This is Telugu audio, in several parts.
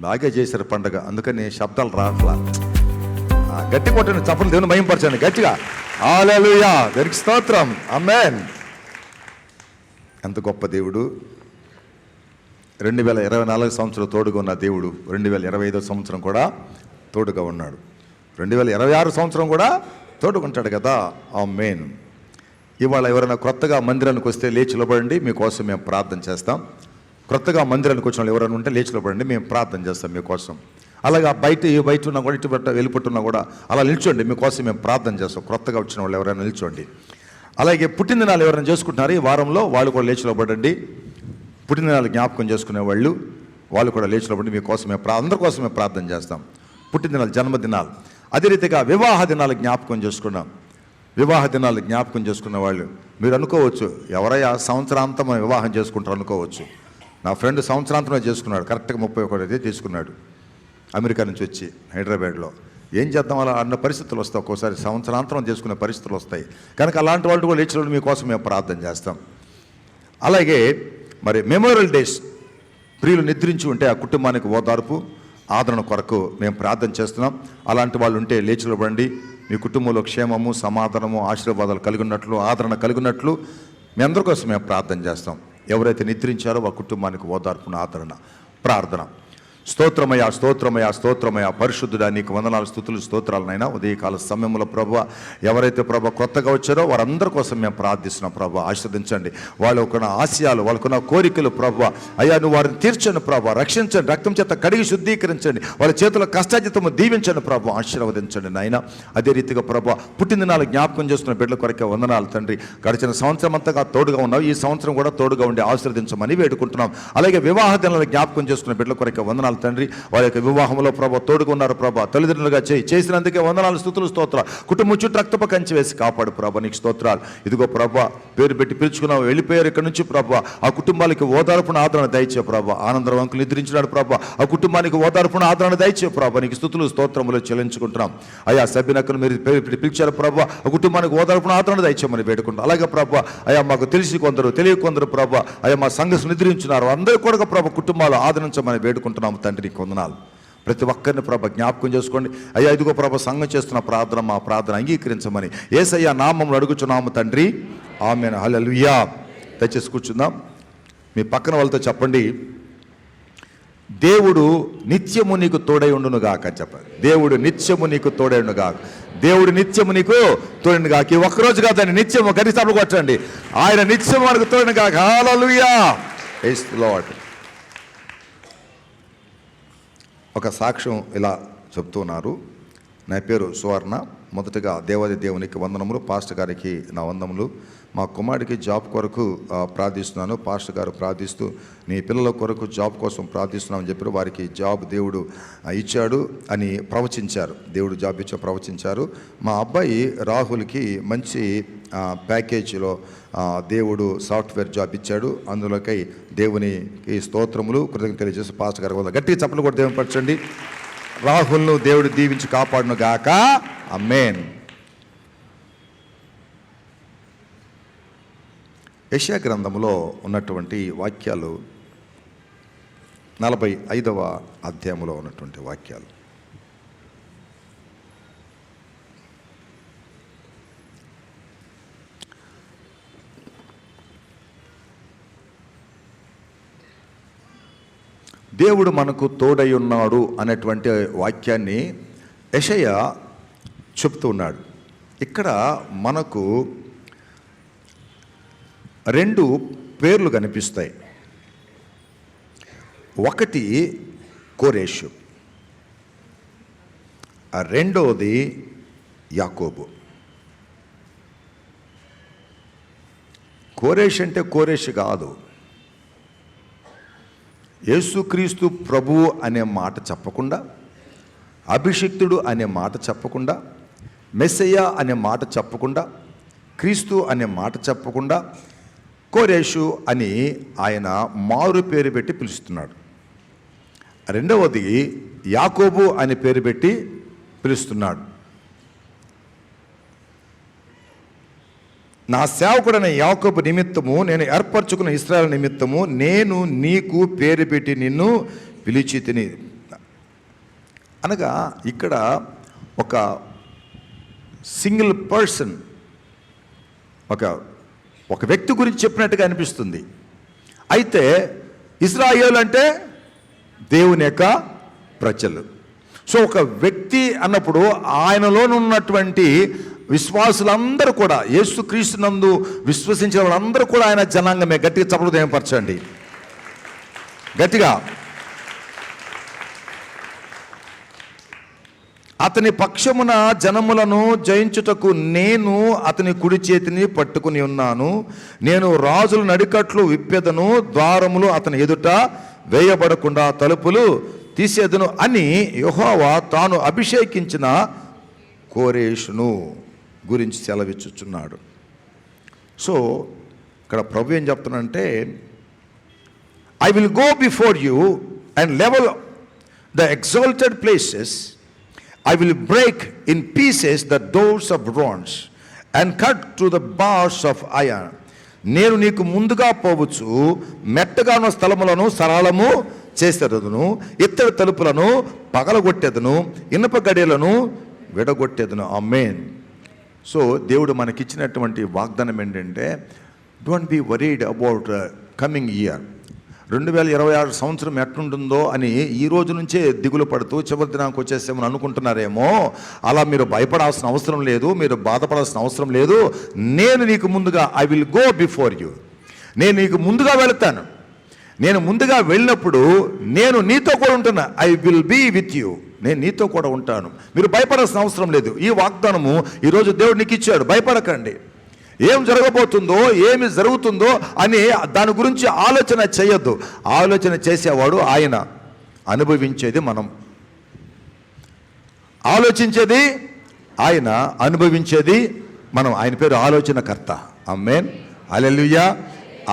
బాగా చేశారు పండగ, అందుకని శబ్దాలు రావట్లా. గట్టి కొట్టండి, చప్పట్లు దేవుని మహింపరచండి గట్టిగా. హల్లెలూయా, దేవునికి స్తోత్రం, ఆమేన్. ఎంత గొప్ప దేవుడు. 2024 సంవత్సరం తోడుగా ఉన్న దేవుడు 2025 సంవత్సరం కూడా తోడుగా ఉన్నాడు. 2026 సంవత్సరం కూడా తోడుకుంటాడు కదా, ఆమేన్. ఇవాళ ఎవరైనా కొత్తగా మందిరానికి వస్తే లేచి నిలబడండి, మీకోసం మేము ప్రార్థన చేస్తాం. కొత్తగా మందిరానికి వచ్చిన వాళ్ళు ఎవరైనా ఉంటే లేచి నిలబడండి, మేము ప్రార్థన చేస్తాం మీకోసం. అలాగా బయట ఉన్నా కూడా ఇటు వెళ్ళిపట్టున్నా కూడా అలా నిల్చోండి, మీకోసం మేము ప్రార్థన చేస్తాం. కొత్తగా వచ్చిన వాళ్ళు ఎవరైనా నిల్చోండి. అలాగే పుట్టినదినాలు ఎవరైనా చేసుకుంటున్నారు ఈ వారంలో, వాళ్ళు కూడా లేచి నిలబడండి. పుట్టినదినాలు జ్ఞాపకం చేసుకునే వాళ్ళు కూడా లేచి నిలబడి మీకోసం అందరి కోసం మేము ప్రార్థన చేస్తాం. పుట్టినదినాలు, జన్మదినాలు, అదే రీతిగా వివాహ దినాలు జ్ఞాపకం చేసుకున్నాం. వివాహ దినాలు జ్ఞాపకం చేసుకున్న వాళ్ళు మీరు అనుకోవచ్చు, ఎవరయ్యా సంవత్సరాంతం వివాహం చేసుకుంటారు అనుకోవచ్చు. నా ఫ్రెండ్ సంవత్సరాంతమే చేసుకున్నాడు, కరెక్ట్గా 31 తీసుకున్నాడు అమెరికా నుంచి వచ్చి హైదరాబాద్లో. ఏం చేద్దాం, అలా అన్న పరిస్థితులు వస్తాయి, ఒక్కోసారి సంవత్సరాంతరం చేసుకునే పరిస్థితులు వస్తాయి. కనుక అలాంటి వాళ్ళు కూడా లేచిన మీకోసం మేము ప్రార్థన చేస్తాం. అలాగే మరి మెమోరియల్ డేస్, ప్రియులు నిద్రించి ఉంటే ఆ కుటుంబానికి ఓదార్పు ఆదరణ కొరకు మేము ప్రార్థన చేస్తున్నాం. అలాంటి వాళ్ళు ఉంటే లేచి నిలబడండి. మీ కుటుంబంలో క్షేమము, సమాధానము, ఆశీర్వాదాలు కలిగి ఉన్నట్లు, ఆదరణ కలిగి ఉన్నట్లు మీ అందరి కోసం మేము ప్రార్థన చేస్తాం. ఎవరైతే నిద్రించారో ఆ కుటుంబానికి ఓదార్పును, ఆదరణ, ప్రార్థన. స్తోత్రమయ స్తోత్రమయ స్తోత్రమయ, పరిశుద్ధుడా నీకు వందనాలు, స్తుతులు, స్తోత్రాలనైనా. ఉదయకాల సమయంలో ప్రభువా, ఎవరైతే ప్రభు కొత్తగా వచ్చారో వారందరి కోసం మేము ప్రార్థిస్తున్నాం. ప్రభు ఆశీర్వదించండి. వాళ్ళకున్న ఆశయాలు, వాళ్ళకున్న కోరికలు ప్రభువా, అయ్యా నువ్వు వారిని తీర్చండి ప్రభు, రక్షించండి, రక్తం చేత కడిగి శుద్ధీకరించండి, వాళ్ళ చేతుల కష్టాజితము దీవించండి ప్రభు, ఆశీర్వదించండి నాయన. అదే రీతిగా ప్రభు పుట్టినదినాలు జ్ఞాపకం చేస్తున్న బిడ్డల కొరకే వందనాలు తండ్రి. గడిచిన సంవత్సరం అంతగా తోడుగా ఉన్నావు, ఈ సంవత్సరం కూడా తోడుగా ఉండి ఆశీర్వదించమని వేడుకుంటున్నాం. అలాగే వివాహ దినాలు జ్ఞాపకం చేస్తున్న బిడ్డల కొరకే వందనాలు తండ్రి. వారి యొక్క వివాహంలో ప్రభు తోడుగా ఉన్నారు ప్రభు, తల్లిదండ్రులుగా చేసినందుకే వందనాలు, స్తుతులు, స్తోత్రాలు. కుటుంబం చుట్టూ రక్తపు కంచి వేసి కాపాడు ప్రభు, నీకు స్తోత్రాలు. ఇదిగో ప్రభు పేరు పెట్టి పిలుచుకున్నావు, వెళ్ళిపోయారు ఇక్కడ నుంచి ప్రభు. ఆ కుటుంబాలకి ఓదార్పున ఆదరణ దయచే ప్రభు. ఆనందరం అంకులు నిద్రించినాడు ప్రభు, ఆ కుటుంబానికి ఓదార్పున ఆదరణ దయచే ప్రభు, నీకు స్తుతులు, స్తోత్రములు చెల్లించుకుంటున్నాం. అయ్యా సభ్యునక్కను మీరు పేరు పెట్టి పిలిచారు ప్రభు, ఆ కుటుంబానికి ఓదార్పున ఆదరణ దయచేయమని వేడుకుంటాం. అలాగే ప్రభు అయ్యా మాకు తెలిసి కొందరు, తెలియ కొందరు ప్రభు అయ్యా మా సంఘం నిద్రించున్నారు, అందరూ కూడా ప్రభు కుటుంబాలు ఆదరించమని వేడుకుంటున్నాము తండ్రి. వందనాలు. ప్రతి ఒక్కరిని ప్రభ జ్ఞాపకం చేసుకోండి. అయ్యా ఇదిగో ప్రభ సంఘం చేస్తున్న ప్రార్థన, మా ప్రార్థన అంగీకరించమని యేసయ్య నామములో అడుగుచున్నాము తండ్రి, ఆమేన్. హల్లెలూయా. దయచేసి కూర్చుందాం. మీ పక్కన వాళ్ళతో చెప్పండి, దేవుడు నిత్యము నీకు తోడై ఉండును గాక చెప్పండి. దేవుడు నిత్యము నీకు తోడై ఉండును గాక. దేవుడు నిత్యము నీకు తోడైండు గాక. ఈ ఒక్కరోజు కాదండి, నిత్యము గడిసార్లు కొట్టండి. ఆయన నిత్యము మనకు తోడైండు గాక. హల్లెలూయా. Praise the Lord. ఒక సాక్ష్యం ఇలా చెప్తున్నారు. నా పేరు సువర్ణ. మొదటగా దేవాది దేవునికి వందనములు, పాస్టర్ గారికి నా వందములు. మా కుమారుడికి జాబ్ కొరకు ప్రార్థిస్తున్నాను. పాస్టర్ గారు ప్రార్థిస్తూ నీ పిల్లల కొరకు జాబ్ కోసం ప్రార్థిస్తున్నామని చెప్పి వారికి జాబ్ దేవుడు ఇచ్చాడు అని ప్రవచించారు. దేవుడు జాబ్ ఇచ్చా ప్రవచించారు. మా అబ్బాయి రాహుల్కి మంచి ప్యాకేజీలో దేవుడు సాఫ్ట్వేర్ జాబ్ ఇచ్చాడు. అందులోకై దేవునికి స్తోత్రములు, కృతజ్ఞతలు తెలియజేసి పాస్టర్ గారు గట్టిగా చప్పట్లు కూడా దేవుని పరచండి. రాహుల్ను దేవుడు దీవించి కాపాడును గాక. ఆమేన్. యెషయా గ్రంథంలో ఉన్నటువంటి వాక్యాలు 45వ అధ్యాయంలో ఉన్నటువంటి వాక్యాలు. దేవుడు మనకు తోడై ఉన్నాడు అనేటువంటి వాక్యాన్ని యెషయా చెప్తూ ఉన్నాడు. ఇక్కడ మనకు 2 పేర్లు కనిపిస్తాయి. ఒకటి కోరేషు, రెండవది యాకోబు. కోరేష్ అంటే కోరేషు కాదు, యేసుక్రీస్తు ప్రభువు అనే మాట చెప్పకుండా, అభిషిక్తుడు అనే మాట చెప్పకుండా, మెస్సయ్య అనే మాట చెప్పకుండా, క్రీస్తు అనే మాట చెప్పకుండా కోరేషు అని ఆయన మారు పేరు పెట్టి పిలుస్తున్నాడు. రెండవది యాకోబు అనే పేరు పెట్టి పిలుస్తున్నాడు. నా సేవకుడైన యాకోబు నిమిత్తము, నేను ఏర్పరచుకున్న ఇశ్రాయేలు నిమిత్తము నేను నీకు పేరు పెట్టి నిన్ను పిలిచి తిని. అనగా ఇక్కడ ఒక సింగిల్ పర్సన్, ఒక వ్యక్తి గురించి చెప్పినట్టుగా అనిపిస్తుంది. అయితే ఇశ్రాయేలు అంటే దేవుని యొక్క ప్రజలు. సో ఒక వ్యక్తి అన్నప్పుడు ఆయనలోనున్నటువంటి విశ్వాసులందరూ కూడా, యేసుక్రీస్తునందు విశ్వసించిన వాళ్ళందరూ కూడా ఆయన జనాంగమే. గట్టిగా చప్పట్లు దేయపరచండి, గట్టిగా. అతని పక్షమున జనములను జయించుటకు నేను అతని కుడి చేతిని పట్టుకుని ఉన్నాను. నేను రాజుల నడికట్లు విప్పెదను, ద్వారములు అతని ఎదుట వేయబడకుండా తలుపులు తీసేదను అని యెహోవా తాను అభిషేకించిన కోరేషును గురించి సెలవిచ్చుచున్నాడు. సో ఇక్కడ ప్రభు ఏం చెప్తున్నాడంటే, I will go before you and level the exalted places. I will break in pieces the doors of bronze and cut through the bars of iron. నేను నీకు ముందుగా పోవచ్చు, మెట్టగా ఉన్న స్థలములను సరళము చేసేదను, ఇత్తడి తలుపులను పగలగొట్టేదను, ఇనుప గడియలను విడగొట్టేదను. ఆమేన్. సో దేవుడు మనకిచ్చినటువంటి వాగ్దానం ఏంటంటే, don't be worried about coming year. 2026 సంవత్సరం ఎట్లుంటుందో అని ఈ రోజు నుంచే దిగులు పడుతూ చివరి దినానికి వచ్చేసామని అనుకుంటున్నారేమో. అలా మీరు భయపడాల్సిన అవసరం లేదు, మీరు బాధపడాల్సిన అవసరం లేదు. నేను నీకు ముందుగా, I will go before you, నేను నీకు ముందుగా వెళతాను. నేను ముందుగా వెళ్ళినప్పుడు నేను నీతో కూడా ఉంటాను. I will be with you, నేను నీతో కూడా ఉంటాను. మీరు భయపడాల్సిన అవసరం లేదు. ఈ వాగ్దానము ఈరోజు దేవుడు నీకు ఇచ్చాడు. భయపడకండి. ఏం జరగబోతుందో, ఏమి జరుగుతుందో అని దాని గురించి ఆలోచన చేయొద్దు. ఆలోచన చేసేవాడు ఆయన, అనుభవించేది మనం. ఆలోచించేది ఆయన, అనుభవించేది మనం. ఆయన పేరు ఆలోచనకర్త. ఆమేన్, హల్లెలూయా.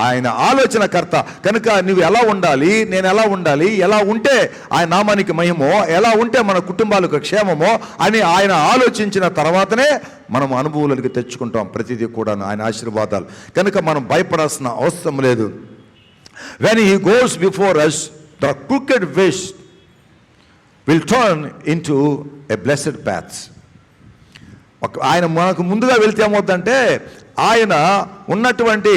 ఆయన ఆలోచనకర్త కనుక నువ్వు ఎలా ఉండాలి, నేను ఎలా ఉండాలి, ఎలా ఉంటే ఆయన నామానికి మహిమో, ఎలా ఉంటే మన కుటుంబాలకు క్షేమమో అని ఆయన ఆలోచించిన తర్వాతనే మనం అనుభవాలకి తెచ్చుకుంటాం. ప్రతిదీ కూడా ఆయన ఆశీర్వాదాలు. కనుక మనం భయపడాల్సిన అవసరం లేదు. When he goes before us, the crooked ways will turn into a blessed path. ఆయన మనకు ముందుగా వెళ్తే ఏమవుతుందంటే, ఆయన ఉన్నటువంటి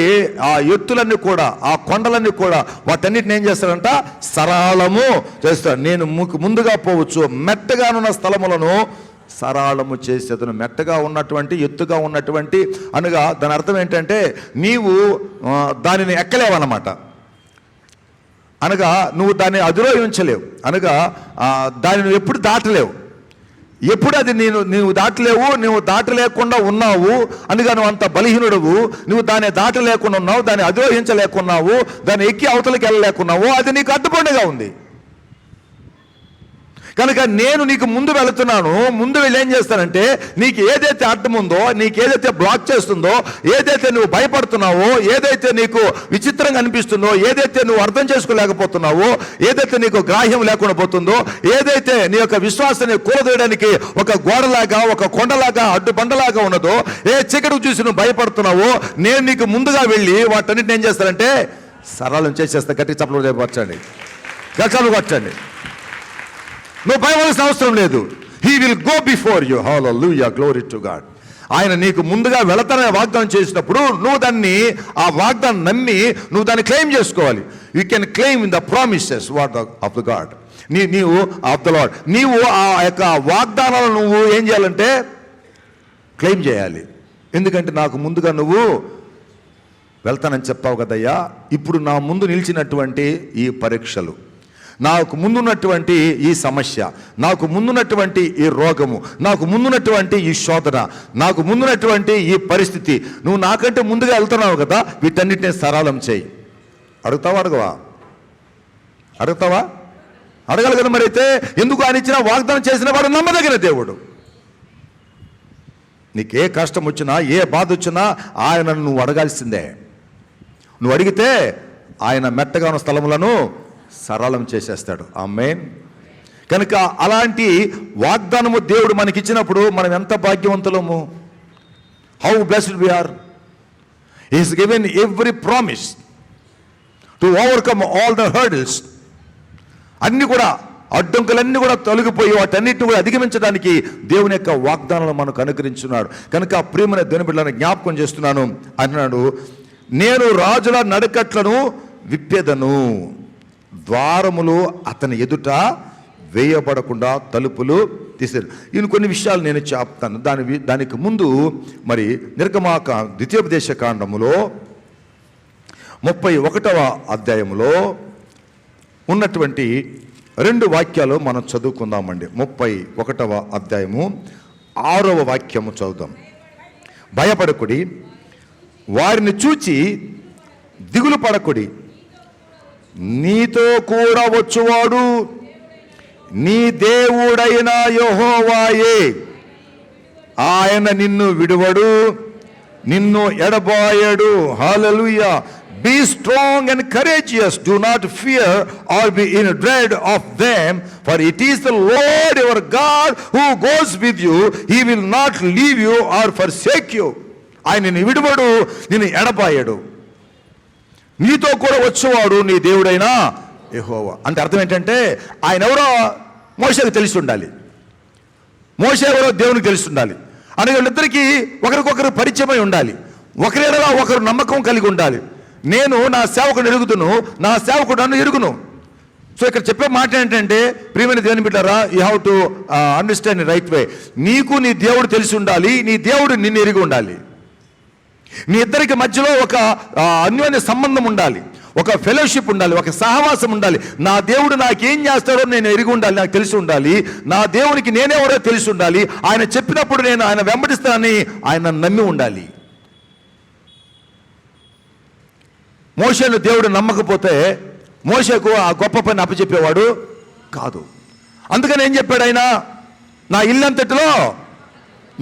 ఆ ఎత్తులన్నీ కూడా, ఆ కొండలన్నీ కూడా, వాటన్నిటిని ఏం చేస్తాడంట, సరళము చేస్తాడు. నేను ముందుగా పోవచ్చు, మెట్టగానున్న స్థలములను సరళము చేసేదను. మెట్టగా ఉన్నటువంటి, ఎత్తుగా ఉన్నటువంటి అనగా దాని అర్థం ఏంటంటే, నీవు దానిని ఎక్కలేవన్నమాట. అనగా నువ్వు దాన్ని అధిరోహించలేవు, అనగా దాన్ని నువ్వు ఎప్పుడు దాటలేవు. ఎప్పుడు అది నీవు దాటలేవు, నువ్వు దాటలేకుండా ఉన్నావు అనగా నువ్వు అంత బలహీనుడవు. నువ్వు దాన్ని దాటలేకుండా ఉన్నావు, దాన్ని అధిరోహించలేకున్నావు, దాన్ని ఎక్కి అవతలకి వెళ్ళలేకున్నావు. అది నీకు అడ్డుపండుగా ఉంది. కనుక నేను నీకు ముందు వెళుతున్నాను. ముందు వెళ్ళి ఏం చేస్తానంటే, నీకు ఏదైతే అడ్డం ఉందో, నీకు ఏదైతే బ్లాక్ చేస్తుందో, ఏదైతే నువ్వు భయపడుతున్నావో, ఏదైతే నీకు విచిత్రంగా అనిపిస్తుందో, ఏదైతే నువ్వు అర్థం చేసుకోలేకపోతున్నావో, ఏదైతే నీకు గ్రాహ్యం లేకుండా పోతుందో, ఏదైతే నీ యొక్క విశ్వాసాన్ని కూలదోయడానికి ఒక గోడలాగా, ఒక కొండలాగా, అడ్డుబండలాగా ఉన్నదో, ఏ చీకటి చూసి నువ్వు భయపడుతున్నావో, నేను నీకు ముందుగా వెళ్ళి వాటన్నిటిని ఏం చేస్తానంటే సరళం చేసేస్తా. గట్టి చప్పలు చేయవచ్చండి, గట్టాలు కొట్టండి. నువ్వు భయపడాల్సిన అవసరం లేదు. He will go before you. Hallelujah, glory to God. ఆయన నీకు ముందుగా వెళతానని వాగ్దానం చేసినప్పుడు నువ్వు దాన్ని, ఆ వాగ్దానం నమ్మి నువ్వు దాన్ని క్లెయిమ్ చేసుకోవాలి. You can claim in the promises what of the God. నీవు ఆఫ్ ద లార్డ్, నీవు ఆ యొక్క వాగ్దానాలను నువ్వు ఏం చేయాలంటే క్లెయిమ్ చేయాలి. ఎందుకంటే నాకు ముందుగా నువ్వు వెళ్తానని చెప్పావు కదయ్యా. ఇప్పుడు నా ముందు నిలిచినటువంటి ఈ పరీక్షలు, నాకు ముందున్నటువంటి ఈ సమస్య, నాకు ముందున్నటువంటి ఈ రోగము, నాకు ముందున్నటువంటి ఈ శోధన, నాకు ముందున్నటువంటి ఈ పరిస్థితి, నువ్వు నాకంటే ముందుగా వెళ్తున్నావు కదా, వీటన్నిటిని సరళం చేయి. అడుగుతావా? అడుగుతావా? అడగాలి కదా. మరి అయితే ఎందుకు ఆయన ఇచ్చిన వాగ్దానం చేసిన వాడు నమ్మదగిన దేవుడు. నీకు ఏ కష్టం వచ్చినా, ఏ బాధ వచ్చినా ఆయనను నువ్వు అడగాల్సిందే. నువ్వు అడిగితే ఆయన మెట్టగా ఉన్న స్థలములను సరళం చేసేస్తాడు. ఆమేన్. కనుక అలాంటి వాగ్దానము దేవుడు మనకి ఇచ్చినప్పుడు మనం ఎంత భాగ్యవంతులము. How blessed we are. He has given every promise to overcome all the hurdles. అన్ని కూడా అడ్డంకులన్నీ కూడా తొలగిపోయి వాటన్నిటిని కూడా అధిగమించడానికి దేవుని యొక్క వాగ్దానాలు మనకు అనుగ్రహించున్నాడు. కనుక ప్రియమైన దేవుని బిడ్డలను జ్ఞాపకం చేస్తున్నాను అన్నాడు, నేను రాజుల నడకట్లను విప్పెదను, ద్వారములు అతని ఎదుట వేయబడకుండా తలుపులు తీసేది. ఈయన కొన్ని విషయాలు నేను చెప్తాను. దానికి ముందు మరి ద్వితీయోపదేశ కాండములో 31వ అధ్యాయంలో ఉన్నటువంటి 2 వాక్యాలు మనం చదువుకుందామండి. 31వ అధ్యాయము 6వ వాక్యము చదువుదాం. భయపడకుడి, వారిని చూచి దిగులు పడకుడి, నీతో కూడా వచ్చువాడు నీ దేవుడైన యెహోవాయే, ఆయన నిన్ను విడువడు, నిన్ను ఎడబాయడు. హల్లెలూయా. Be strong and courageous, do not fear or be in dread of them, for it is the Lord your God who goes with you, he will not leave you or forsake you. ఆయన నిన్ను విడువడు, నిన్ను ఎడబాయడు, నీతో కూడా వచ్చేవాడు నీ దేవుడైన యెహోవా. అంటే అర్థం ఏంటంటే ఆయన ఎవరో మోషేకు తెలిసి ఉండాలి, మోషే ఎవరో దేవునికి తెలిసి ఉండాలి. అనగా వీళ్ళిద్దరికీ ఒకరికొకరు పరిచయమై ఉండాలి, ఒకరిలో ఒకరు నమ్మకం కలిగి ఉండాలి. నేను నా సేవకుడు ఎరుగుదును, నా సేవకుడు నన్ను ఎరుగును. సో ఇక్కడ చెప్పే మాట ఏంటంటే, ప్రియమైన దేవుని బిడ్డారా, you have to understand in right way. నీకు నీ దేవుడు తెలిసి ఉండాలి, నీ దేవుడు నిన్ను ఎరిగి ఉండాలి. మీ ఇద్దరికి మధ్యలో ఒక అన్యోన్య సంబంధం ఉండాలి, ఒక ఫెలోషిప్ ఉండాలి, ఒక సహవాసం ఉండాలి. నా దేవుడు నాకేం చేస్తాడో నేను ఎరిగి ఉండాలి, నాకు తెలిసి ఉండాలి. నా దేవునికి నేనెవరో తెలిసి ఉండాలి. ఆయన చెప్పినప్పుడు నేను ఆయన వెంబడిస్తానని ఆయన నమ్మి ఉండాలి. మోషేను దేవుడు నమ్మకపోతే మోషేకు ఆ గొప్ప పని అప్పచెప్పేవాడు కాదు. అందుకని ఏం చెప్పాడు ఆయన, నా ఇల్లంతటిలో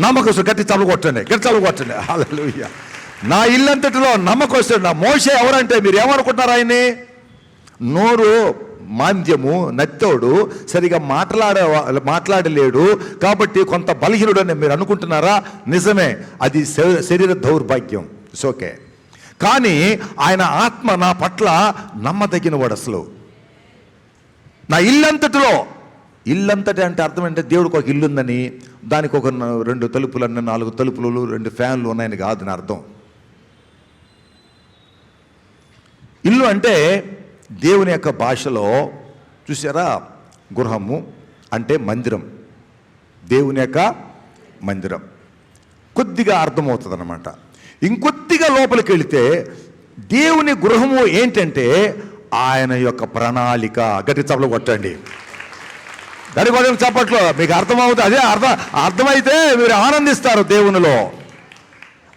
నమ్మకస్తుడు. గట్టి చల్లగొట్టండి, గట్టి చల్లగొట్టండి. హల్లెలూయా. నా ఇల్లంతటిలో నమ్మకస్తుడు. నా మోషే ఎవరంటే మీరు ఏమనుకుంటున్నారు, ఆయన్ని నోరు మాంద్యము, నత్తోడు, సరిగా మాట్లాడలేడు కాబట్టి కొంత బలహీనుడు అని మీరు అనుకుంటున్నారా? నిజమే, అది శరీర దౌర్భాగ్యం. It's okay. కానీ ఆయన ఆత్మ నా పట్ల నమ్మదగిన వాడు. అసలు నా ఇల్లంతటిలో, ఇల్లంతటి అంటే అర్థం ఏంటంటే దేవుడికి ఒక ఇల్లు ఉందని, దానికి ఒక 2 తలుపులు అన్న 4 తలుపులు 2 ఫ్యాన్లు ఉన్నాయని కాదు నా అర్థం. ఇల్లు అంటే దేవుని యొక్క భాషలో చూసారా, గృహము అంటే మందిరం, దేవుని యొక్క మందిరం. కొద్దిగా అర్థమవుతుంది అన్నమాట. ఇంకొద్దిగా లోపలికి వెళితే దేవుని గృహము ఏంటంటే ఆయన యొక్క ప్రణాళిక. గట్టి చప్పట్లు కొట్టండి, దాని కోసం చప్పట్లో మీకు అర్థమవుతుంది. అదే అర్థమైతే మీరు ఆనందిస్తారు దేవునిలో.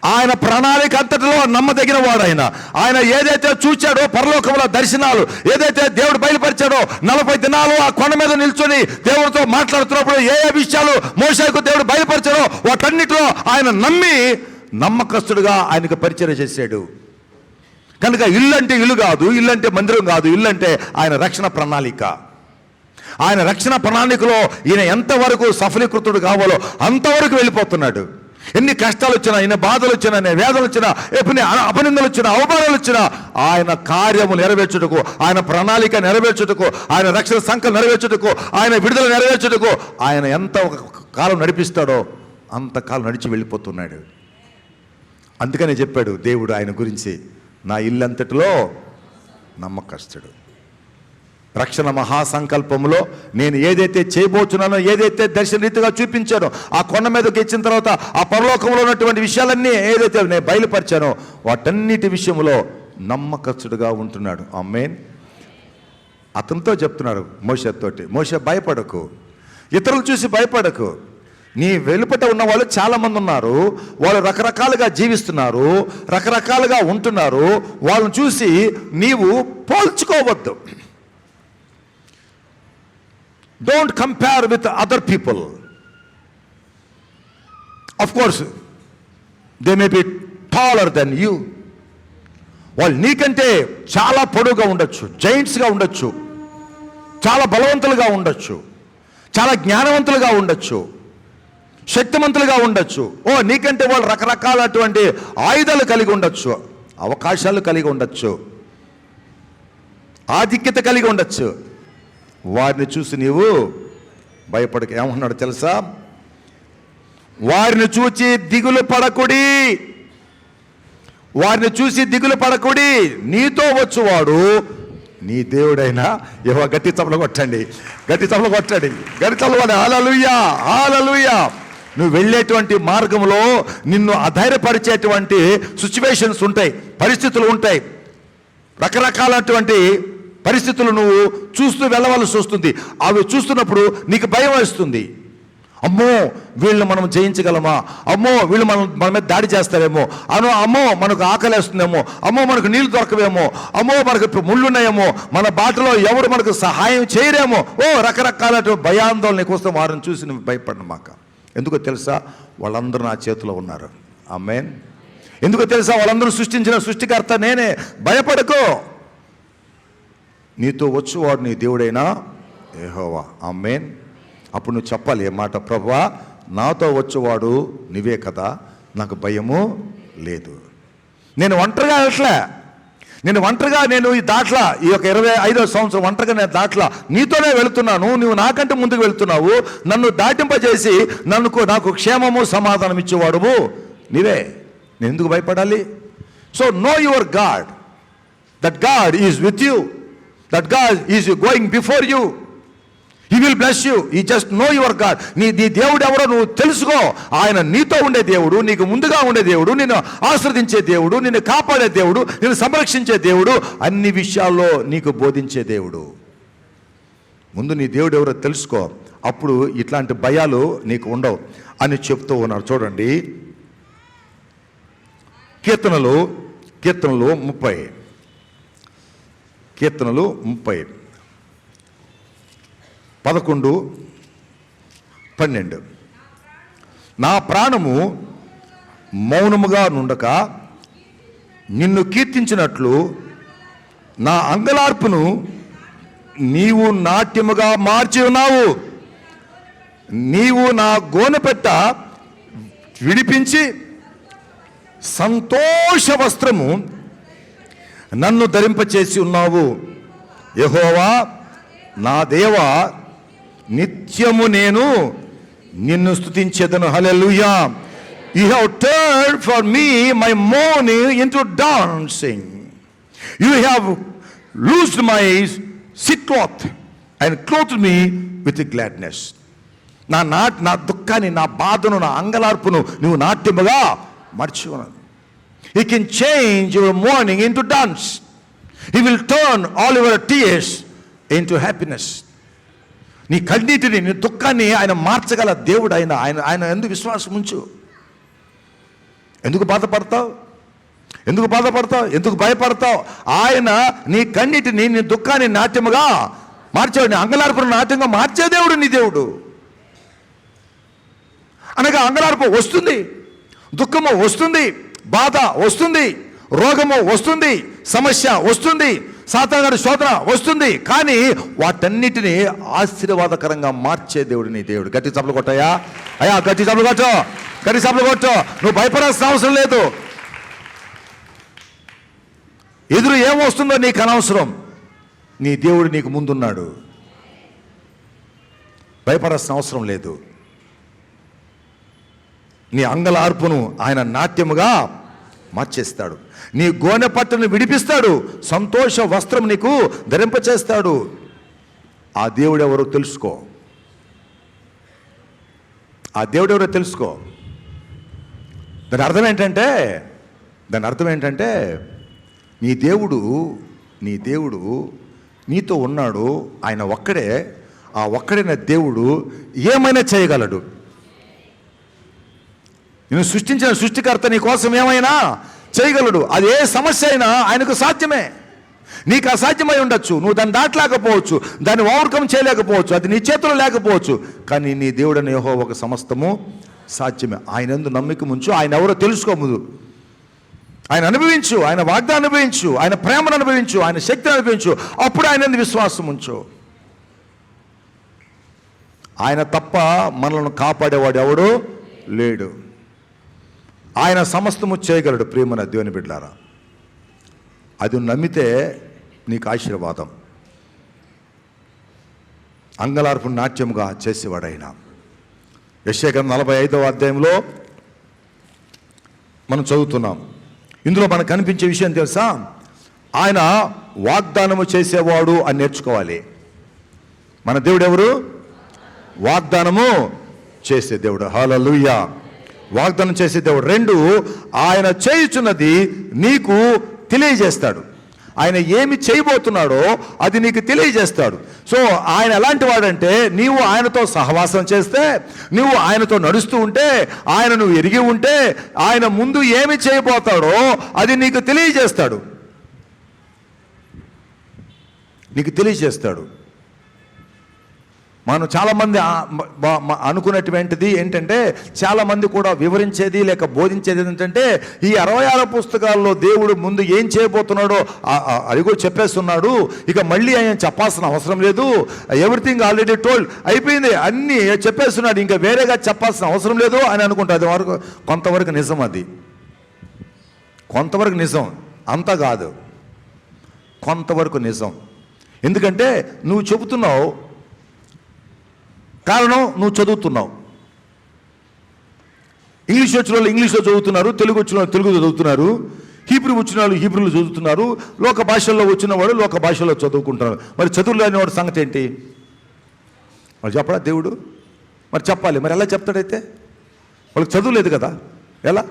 ఆయన ప్రణాళిక అంతటిలో నమ్మదగిన వాడు. ఆయన ఏదైతే చూచాడో పరలోకంలో దర్శనాలు, ఏదైతే దేవుడు బయలుపరిచాడో 40 దినాలు ఆ కొండ మీద నిల్చొని దేవుడితో మాట్లాడుతున్నప్పుడు ఏ విషయాలు మోషేకు దేవుడు బయలుపరిచాడో వాటన్నిటిలో ఆయన నమ్మకస్తుడుగా ఆయనకు పరిచయం చేశాడు. కనుక ఇల్లు అంటే ఇల్లు కాదు, ఇల్లు అంటే మందిరం కాదు, ఇల్లు అంటే ఆయన రక్షణ ప్రణాళిక. ఆయన రక్షణ ప్రణాళికలో ఈయన ఎంతవరకు సఫలీకృతుడు కావాలో అంతవరకు వెళ్ళిపోతున్నాడు. ఎన్ని కష్టాలు వచ్చినా, ఎన్ని బాధలు వచ్చినా, ఎన్ని వేదనలు వచ్చినా, ఎన్ని అపనిందలు వచ్చినా, అవమానాలు వచ్చినా ఆయన కార్యము నెరవేర్చుటకు, ఆయన ప్రణాళిక నెరవేర్చుటకు, ఆయన రక్షణ సంకల్పం నెరవేర్చుటకు, ఆయన విడుదల నెరవేర్చుటకు ఆయన ఎంత కాలం నడిపిస్తాడో అంతకాలం నడిచి వెళ్ళిపోతున్నాడు. అందుకనే చెప్పాడు దేవుడు ఆయన గురించి, నా ఇల్లంతటిలో నమ్మకస్తుడు. రక్షణ మహాసంకల్పంలో నేను ఏదైతే చేయబోతున్నానో, ఏదైతే దర్శన రీతిగా చూపించానో, ఆ కొండ మీదకి వచ్చిన తర్వాత ఆ పరలోకంలో ఉన్నటువంటి విషయాలన్నీ ఏదైతే నేను బయలుపరిచానో వాటన్నిటి విషయంలో నమ్మకస్తుడుగా ఉంటున్నాడు. ఆమేన్. అతనితో చెప్తున్నాడు మోషేతోటి, మోషే భయపడకు, ఇతరులు చూసి భయపడకు. నీ వెలుపట ఉన్న వాళ్ళు చాలామంది ఉన్నారు, వాళ్ళు రకరకాలుగా జీవిస్తున్నారు, రకరకాలుగా ఉంటున్నారు. వాళ్ళని చూసి నీవు పోల్చుకోవద్దు. Don't compare with other people. Of course, they may be taller than you. వాళ్ళు నీకంటే చాలా పొడవుగా ఉండొచ్చు, జైంట్స్గా ఉండొచ్చు, చాలా బలవంతులుగా ఉండొచ్చు, చాలా జ్ఞానవంతులుగా ఉండొచ్చు, శక్తిమంతులుగా ఉండొచ్చు. నీకంటే వాళ్ళు రకరకాలటువంటి ఆయుధాలు కలిగి ఉండొచ్చు, అవకాశాలు కలిగి ఉండొచ్చు, ఆధిక్యత కలిగి ఉండొచ్చు. వారిని చూసి నీవు భయపడక. ఏమన్నాడు తెలుసా? వారిని చూచి దిగులు పడకుడి, వారిని చూసి దిగులు పడకుడి, నీతో వచ్చువాడు నీ దేవుడైనా యెహోవా. గట్టి చప్పలు కొట్టండి, గట్టి చప్పలు కొట్టండి, గట్టి చప్పలు కొట్టండి. హల్లెలూయా, హల్లెలూయా. నువ్వు వెళ్ళేటువంటి మార్గంలో నిన్ను అధైర్యపరిచేటువంటి సిచ్యువేషన్స్ ఉంటాయి, పరిస్థితులు ఉంటాయి, రకరకాలటువంటి పరిస్థితులు నువ్వు చూస్తూ వెళ్ళవలసి వస్తుంది. అవి చూస్తున్నప్పుడు నీకు భయం వేస్తుంది. అమ్మో వీళ్ళు మనం జయించగలమా, అమ్మో వీళ్ళు మన మీద దాడి చేస్తారేమో, అమ్మో మనకు ఆకలేస్తుందేమో, అమ్మో మనకు నీళ్లు దొరకవేమో, అమ్మో మనకు ముళ్ళున్నాయేమో, మన బాటలో ఎవరు మనకు సహాయం చేయరేమో. రకరకాల భయాందోళన నీకు వస్తే వారిని చూసి నువ్వు భయపడిన మాక. ఎందుకో తెలుసా? వాళ్ళందరూ నా చేతిలో ఉన్నారు. ఆమేన్. ఎందుకో తెలుసా? వాళ్ళందరూ సృష్టించిన సృష్టికర్త నేనే. భయపడకో, నీతో వచ్చువాడు నీ దేవుడైనా యెహోవా. ఆమేన్. అప్పుడు నువ్వు చెప్పాలి ఏ మాట? ప్రభువా, నాతో వచ్చేవాడు నీవే కదా, నాకు భయము లేదు. నేను ఒంటరిగా వెళ్ళట్లే, నేను ఈ దాట్లా, ఈ యొక్క 25వ సంవత్సరం ఒంటరిగా నేను దాట్లా, నీతోనే వెళుతున్నాను. నువ్వు నాకంటే ముందుకు వెళుతున్నావు. నన్ను దాటింపజేసి నాకు క్షేమము సమాధానం ఇచ్చేవాడువు నీవే. నేను ఎందుకు భయపడాలి? So know your God, that God is with you, that God is going before you. He will bless you. You just know your God. నీ దేవుడు ఎవరో నువ్వు తెలుసుకో. ఆయన నీతో ఉండే దేవుడు, నీకు ముందుగా ఉండే దేవుడు, నిన్ను ఆశ్రదించే దేవుడు, నిన్ను కాపాడే దేవుడు, నిన్ను సంరక్షించే దేవుడు, అన్ని విషయాల్లో నీకు బోధించే దేవుడు. ముందు నీ దేవుడు ఎవరో తెలుసుకో, అప్పుడు ఇట్లాంటి భయాలు నీకు ఉండవు అని చెప్తూ ఉన్నారు. చూడండి, కీర్తనలు 30 11, 12. నా ప్రాణము మౌనముగా నుండక నిన్ను కీర్తించినట్లు నా అంగలార్పును నీవు నాట్యముగా మార్చి ఉన్నావు. నీవు నా గోనెపెట్ట విడిపించి సంతోష వస్త్రము నన్ను ధరింపచేసి ఉన్నావు. యెహోవా నా దేవా, నిత్యము నేను నిన్ను స్తుతించెదను. హల్లెలూయా. You have turned for me my mourning into dancing. You have loosed my sackcloth and clothed me with gladness. నా దుఃఖాన్ని, నా బాధను, నా అంగలార్పును నువ్వు నాట్యముగా మార్చి ఉన్నావు. He can change your mourning into dance. He will turn all your tears into happiness. నీ కన్నీటిని, నీ దుఃఖాన్ని ఆయన మార్చగల దేవుడు. ఆయన ఎందుకు విశ్వాసం ఉంచు. ఎందుకు బాధపడతావు? ఎందుకు భయపడతావు? ఆయన నీ కన్నీటిని, నీ దుఃఖాన్ని నాట్యముగా మార్చాడు. నీ అంగలార్పును నాట్యంగా మార్చే దేవుడు నీ దేవుడు. అనగా అంగలార్పు వస్తుంది, దుఃఖము వస్తుంది, బాధ వస్తుంది, రోగము వస్తుంది, సమస్య వస్తుంది, సాతానుడి శోధన వస్తుంది, కానీ వాటన్నిటినీ ఆశీర్వాదకరంగా మార్చే దేవుడు నీ దేవుడు. గట్టి చప్పలు కొట్టయా, అయ్యా గట్టి చప్పలు కొట్టు. నువ్వు భయపడాల్సిన అవసరం లేదు. ఎదురు ఏమొస్తుందో నీకు అనవసరం. నీ దేవుడు నీకు ముందున్నాడు. భయపడాల్సిన అవసరం లేదు. నీ అంగలార్పును ఆయన నాట్యముగా మార్చేస్తాడు. నీ గోనె పట్టును విడిపిస్తాడు. సంతోష వస్త్రం నీకు ధరింపచేస్తాడు. ఆ దేవుడు ఎవరో తెలుసుకో. దాని అర్థం ఏంటంటే నీ దేవుడు నీతో ఉన్నాడు. ఆయన ఒక్కడే. ఆ ఒక్కడైన దేవుడు ఏమైనా చేయగలడు. నేను సృష్టించిన సృష్టికర్త నీ కోసం ఏమైనా చేయగలడు. అది ఏ సమస్య అయినా ఆయనకు సాధ్యమే. నీకు అసాధ్యమై ఉండొచ్చు, నువ్వు దాన్ని దాటలేకపోవచ్చు, దాన్ని ఓవర్కమ్ చేయలేకపోవచ్చు, అది నీ చేతిలో లేకపోవచ్చు, కానీ నీ దేవుడని యెహోవాకు సమస్తము సాధ్యమే. ఆయన యందు నమ్మిక ఉంచు. ఆయన ఎవరో తెలుసుకోముదు. ఆయన అనుభవించు, ఆయన వాగ్దానం అనుభవించు, ఆయన ప్రేమను అనుభవించు, ఆయన శక్తిని అనుభవించు. అప్పుడు ఆయన యందు విశ్వాసం ఉంచు. ఆయన తప్ప మనల్ని కాపాడేవాడు ఎవడు లేడు. ఆయన సమస్తము చేయగలడు. ప్రియమైన దేవుని బిడ్డలారా, అది నమ్మితే నీకు ఆశీర్వాదం. అంగలార్పు నాట్యముగా చేసేవాడు ఆయన. యెషయా గ్రంథం 45వ అధ్యాయంలో మనం చదువుతున్నాం. ఇందులో మనకు కనిపించే విషయం తెలుసా, ఆయన వాగ్దానము చేసేవాడు అని నేర్చుకోవాలి. మన దేవుడు ఎవరు? వాగ్దానము చేసే దేవుడు. హల్లెలూయా. వాగ్దానం చేసే దేవుడు. 2, ఆయన చేయుచున్నది నీకు తెలియజేస్తాడు. ఆయన ఏమి చేయబోతున్నాడో అది నీకు తెలియజేస్తాడు. సో ఆయన ఎలాంటి వాడంటే, నీవు ఆయనతో సహవాసం చేస్తే, నువ్వు ఆయనతో నడుస్తూ ఉంటే, ఆయన నువ్వు ఎరిగి ఉంటే, ఆయన ముందు ఏమి చేయబోతాడో అది నీకు తెలియజేస్తాడు. నీకు తెలియజేస్తాడు. మనం చాలామంది అనుకున్నటువంటిది ఏంటంటే, చాలామంది కూడా వివరించేది లేక బోధించేది ఏంటంటే, ఈ 66 పుస్తకాల్లో దేవుడు ముందు ఏం చేయబోతున్నాడో అది కూడా చెప్పేస్తున్నాడు, ఇక మళ్ళీ ఆయన చెప్పాల్సిన అవసరం లేదు, ఎవ్రీథింగ్ ఆల్రెడీ టోల్డ్, అయిపోయింది, అన్నీ చెప్పేస్తున్నాడు, ఇంకా వేరేగా చెప్పాల్సిన అవసరం లేదు అని అనుకుంటా. అది వరకు కొంతవరకు నిజం, అది కొంతవరకు నిజం, అంతా కాదు, కొంతవరకు నిజం. ఎందుకంటే నువ్వు చెబుతున్నావు, కారణం నువ్వు చదువుతున్నావు. ఇంగ్లీష్ వచ్చిన వాళ్ళు ఇంగ్లీష్లో చదువుతున్నారు, తెలుగు వచ్చిన వాళ్ళు తెలుగులో చదువుతున్నారు, హీబ్రూ వచ్చిన వాళ్ళు హీబ్రూలో చదువుతున్నారు, లోక భాషల్లో వచ్చిన వాడు లోక భాషలో చదువుకుంటున్నారు. మరి చదువు లేని వాడు సంగతి ఏంటి? మరి చెప్పడా దేవుడు? మరి చెప్పాలి, మరి ఎలా చెప్తాడైతే? వాళ్ళకి చదువు లేదు కదా, ఎలా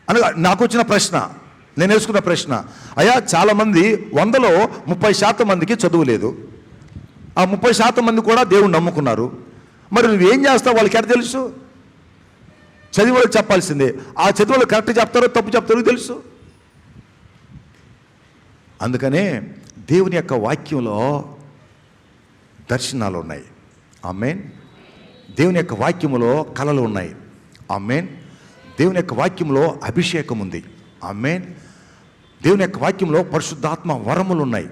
అని నాకు వచ్చిన ప్రశ్న, నేను వేసుకున్న ప్రశ్న. అయ్యా, చాలామంది 100లో 30% మందికి చదువు లేదు, ఆ 30% మంది కూడా దేవుని నమ్ముకున్నారు. మరి నువ్వేం చేస్తావు? వాళ్ళకి ఎక్కడ తెలుసు? చదివి వాళ్ళకి చెప్పాల్సిందే. ఆ చదివి వాళ్ళు కరెక్ట్ చెప్తారో తప్పు చెప్తారో తెలుసు. అందుకనే దేవుని యొక్క వాక్యంలో దర్శనాలు ఉన్నాయి. ఆమేన్. దేవుని యొక్క వాక్యములో కళలు ఉన్నాయి. ఆమేన్. దేవుని యొక్క వాక్యంలో అభిషేకం ఉంది. ఆమేన్. దేవుని యొక్క వాక్యంలో పరిశుద్ధాత్మ వరములు ఉన్నాయి.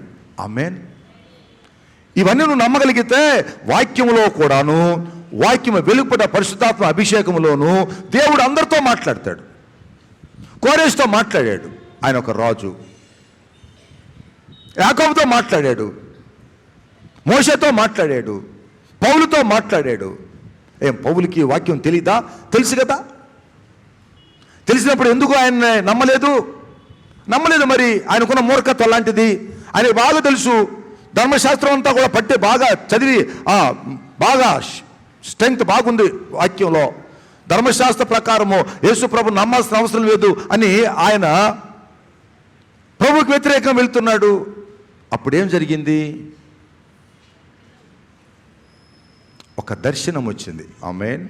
ఆమేన్. ఇవన్నీ నువ్వు నమ్మగలిగితే వాక్యములో కూడాను, వాక్యము వెలుగుపడ్డ పరిశుద్ధాత్మ అభిషేకములోను దేవుడు అందరితో మాట్లాడతాడు. కోరేష్తో మాట్లాడాడు, ఆయన ఒక రాజు. యాకోబుతో మాట్లాడాడు, మోషేతో మాట్లాడాడు, పౌలుతో మాట్లాడాడు. ఏం పౌలుకి వాక్యం తెలీదా? తెలుసు కదా. తెలిసినప్పుడు ఎందుకు ఆయన నమ్మలేదు? మరి ఆయనకున్న మూర్ఖత్వం లాంటిది. ఆయనకు బాగా తెలుసు, ధర్మశాస్త్రం అంతా కూడా పట్టి బాగా చదివి బాగా స్ట్రెంగ్త్ బాగుంది వాక్యంలో, ధర్మశాస్త్ర ప్రకారము యేసు ప్రభు నమ్మాల్సిన అవసరం లేదు అని ఆయన ప్రభువుకి వ్యతిరేకంగా వెళ్తున్నాడు. అప్పుడేం జరిగింది? ఒక దర్శనం వచ్చింది. ఆమేన్.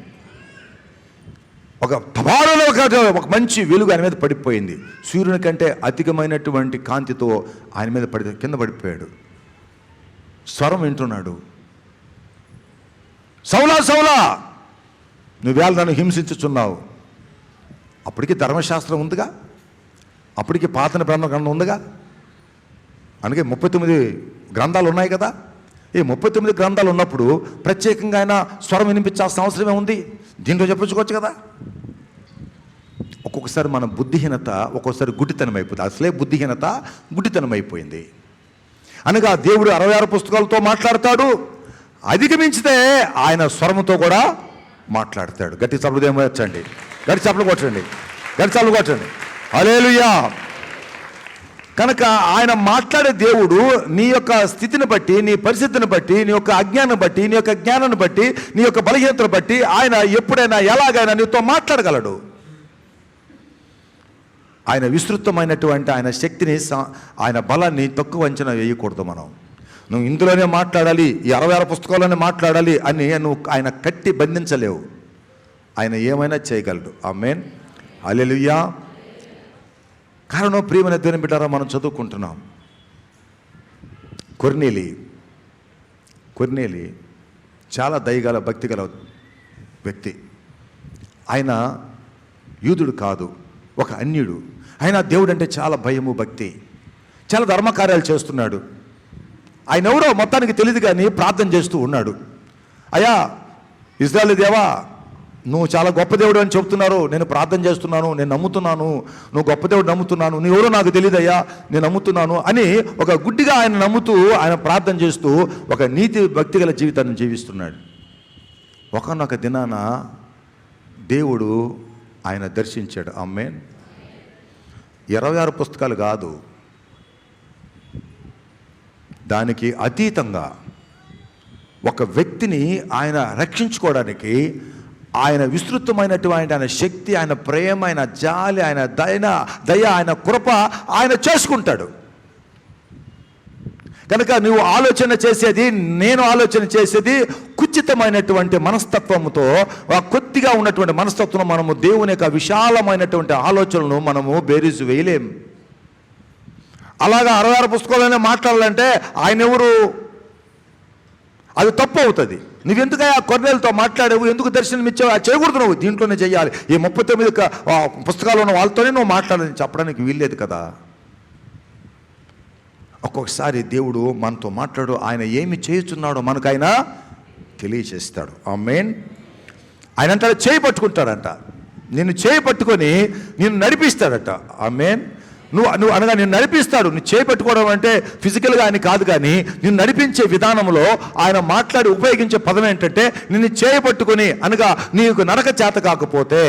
ఒక తబారులో ఒక మంచి వెలుగు ఆయన మీద పడిపోయింది. సూర్యుని కంటే అధికమైనటువంటి కాంతితో ఆయన మీద కింద పడిపోయాడు. స్వరం వింటున్నాడు, సౌలా సౌలా, నువ్వేళ నన్ను హింసించుచున్నావు. అప్పటికి ధర్మశాస్త్రం ఉందిగా, అప్పటికి పాత నిబంధన గ్రంథం ఉందిగా, అందుకే 39 గ్రంథాలు ఉన్నాయి కదా. ఈ 39 గ్రంథాలు ఉన్నప్పుడు ప్రత్యేకంగా ఆయన స్వరం వినిపించాల్సిన అవసరమే ఉంది? దీంట్లో చెప్పుకోవచ్చు కదా. ఒక్కొక్కసారి మన బుద్ధిహీనత ఒక్కొక్కసారి గుడ్డితనం అయిపోతుంది. అసలే బుద్ధిహీనత గుడ్డితనం అయిపోయింది. అనగా దేవుడు 66 పుస్తకాలతో మాట్లాడతాడు, అధిగమించితే ఆయన స్వరముతో కూడా మాట్లాడతాడు. గట్టి చప్పుడు వచ్చండి, గట్టి చప్పుడు కొట్టండి, గట్టి చప్పుడు కొట్టండి. హల్లెలూయా. కనుక ఆయన మాట్లాడే దేవుడు నీ యొక్క స్థితిని బట్టి, నీ పరిస్థితిని బట్టి, నీ యొక్క అజ్ఞానం బట్టి, నీ యొక్క జ్ఞానాన్ని బట్టి, నీ యొక్క బలహీనతను బట్టి ఆయన ఎప్పుడైనా ఎలాగైనా నీతో మాట్లాడగలడు. ఆయన విస్తృతమైనటువంటి ఆయన శక్తిని, ఆయన బలాన్ని తక్కువ అంచనా వేయకూడదు. నువ్వు ఇందులోనే మాట్లాడాలి, ఈ 66 పుస్తకాల్లోనే మాట్లాడాలి అని నువ్వు ఆయన కట్టి బంధించలేవు. ఆయన ఏమైనా చేయగలడు. ఆమేన్. హల్లెలూయా. కారణం ప్రియమైన దేవుని బిడ్డలారా, మనం చదువుకుంటున్నాం. కొర్నేలి చాలా దయగల భక్తి గల వ్యక్తి. ఆయన యూదుడు కాదు, ఒక అన్యుడు. ఆయన దేవుడు అంటే చాలా భయము, భక్తి, చాలా ధర్మకార్యాలు చేస్తున్నాడు. ఆయన ఎవరో మొత్తానికి తెలియదు కానీ ప్రార్థన చేస్తూ ఉన్నాడు. అయ్యా ఇశ్రాయేలు దేవా, నువ్వు చాలా గొప్ప దేవుడు అని చెప్తున్నారు, నేను ప్రార్థన చేస్తున్నాను, నేను నమ్ముతున్నాను, నువ్వు గొప్ప దేవుడు నమ్ముతున్నాను, నువ్వు ఎవరో నాకు తెలియదయ్యా, నేను నమ్ముతున్నాను అని ఒక గుడ్డిగా ఆయన నమ్ముతూ ఆయన ప్రార్థన చేస్తూ ఒక నీతి భక్తి గల జీవితాన్ని జీవిస్తున్నాడు. ఒకనొక దినాన దేవుడు ఆయన దర్శించాడు. ఆమేన్. 26 పుస్తకాలు కాదు, దానికి అతీతంగా ఒక వ్యక్తిని ఆయన రక్షించుకోవడానికి ఆయన విస్తృతమైనటువంటి ఆయన శక్తి, ఆయన ప్రేమ, ఆయన జాలి, ఆయన దయ, ఆయన కృప ఆయన చేసుకుంటాడు. కనుక నువ్వు ఆలోచన చేసేది, నేను ఆలోచన చేసేది కుచితమైనటువంటి మనస్తత్వంతో, కొద్దిగా ఉన్నటువంటి మనస్తత్వం మనము దేవుని యొక్క విశాలమైనటువంటి ఆలోచనలను మనము బేరీజు వేయలేం. అలాగా 66 పుస్తకాలనే మాట్లాడాలంటే ఆయన ఎవరు? అది తప్పు అవుతుంది. నువ్వెందుకు ఆ కొర్నేలతో మాట్లాడావు, ఎందుకు దర్శనం ఇచ్చావు? అది చేయకూడదు, నువ్వు దీంట్లోనే చేయాలి. ఈ 39 పుస్తకాలు ఉన్న వాళ్ళతోనే నువ్వు మాట్లాడాలని చెప్పడానికి వీల్లేదు కదా. ఒక్కొక్కసారి దేవుడు మనతో మాట్లాడు, ఆయన ఏమి చేస్తున్నాడో మనకు ఆయన తెలియచేస్తాడు. ఆమేన్. ఆయన అంటాడు చేయి పట్టుకుంటాడంట, నిన్ను చేయి పట్టుకొని నిన్ను నడిపిస్తాడట. ఆమేన్. నువ్వు అనగా నిన్ను నడిపిస్తాడు. నువ్వు చేపట్టుకోవడం అంటే ఫిజికల్గా అని కాదు, కానీ నిన్ను నడిపించే విధానంలో ఆయన మాట్లాడి ఉపయోగించే పదం ఏంటంటే నిన్ను చేయబట్టుకొని, అనగా నీకు నడక చేత కాకపోతే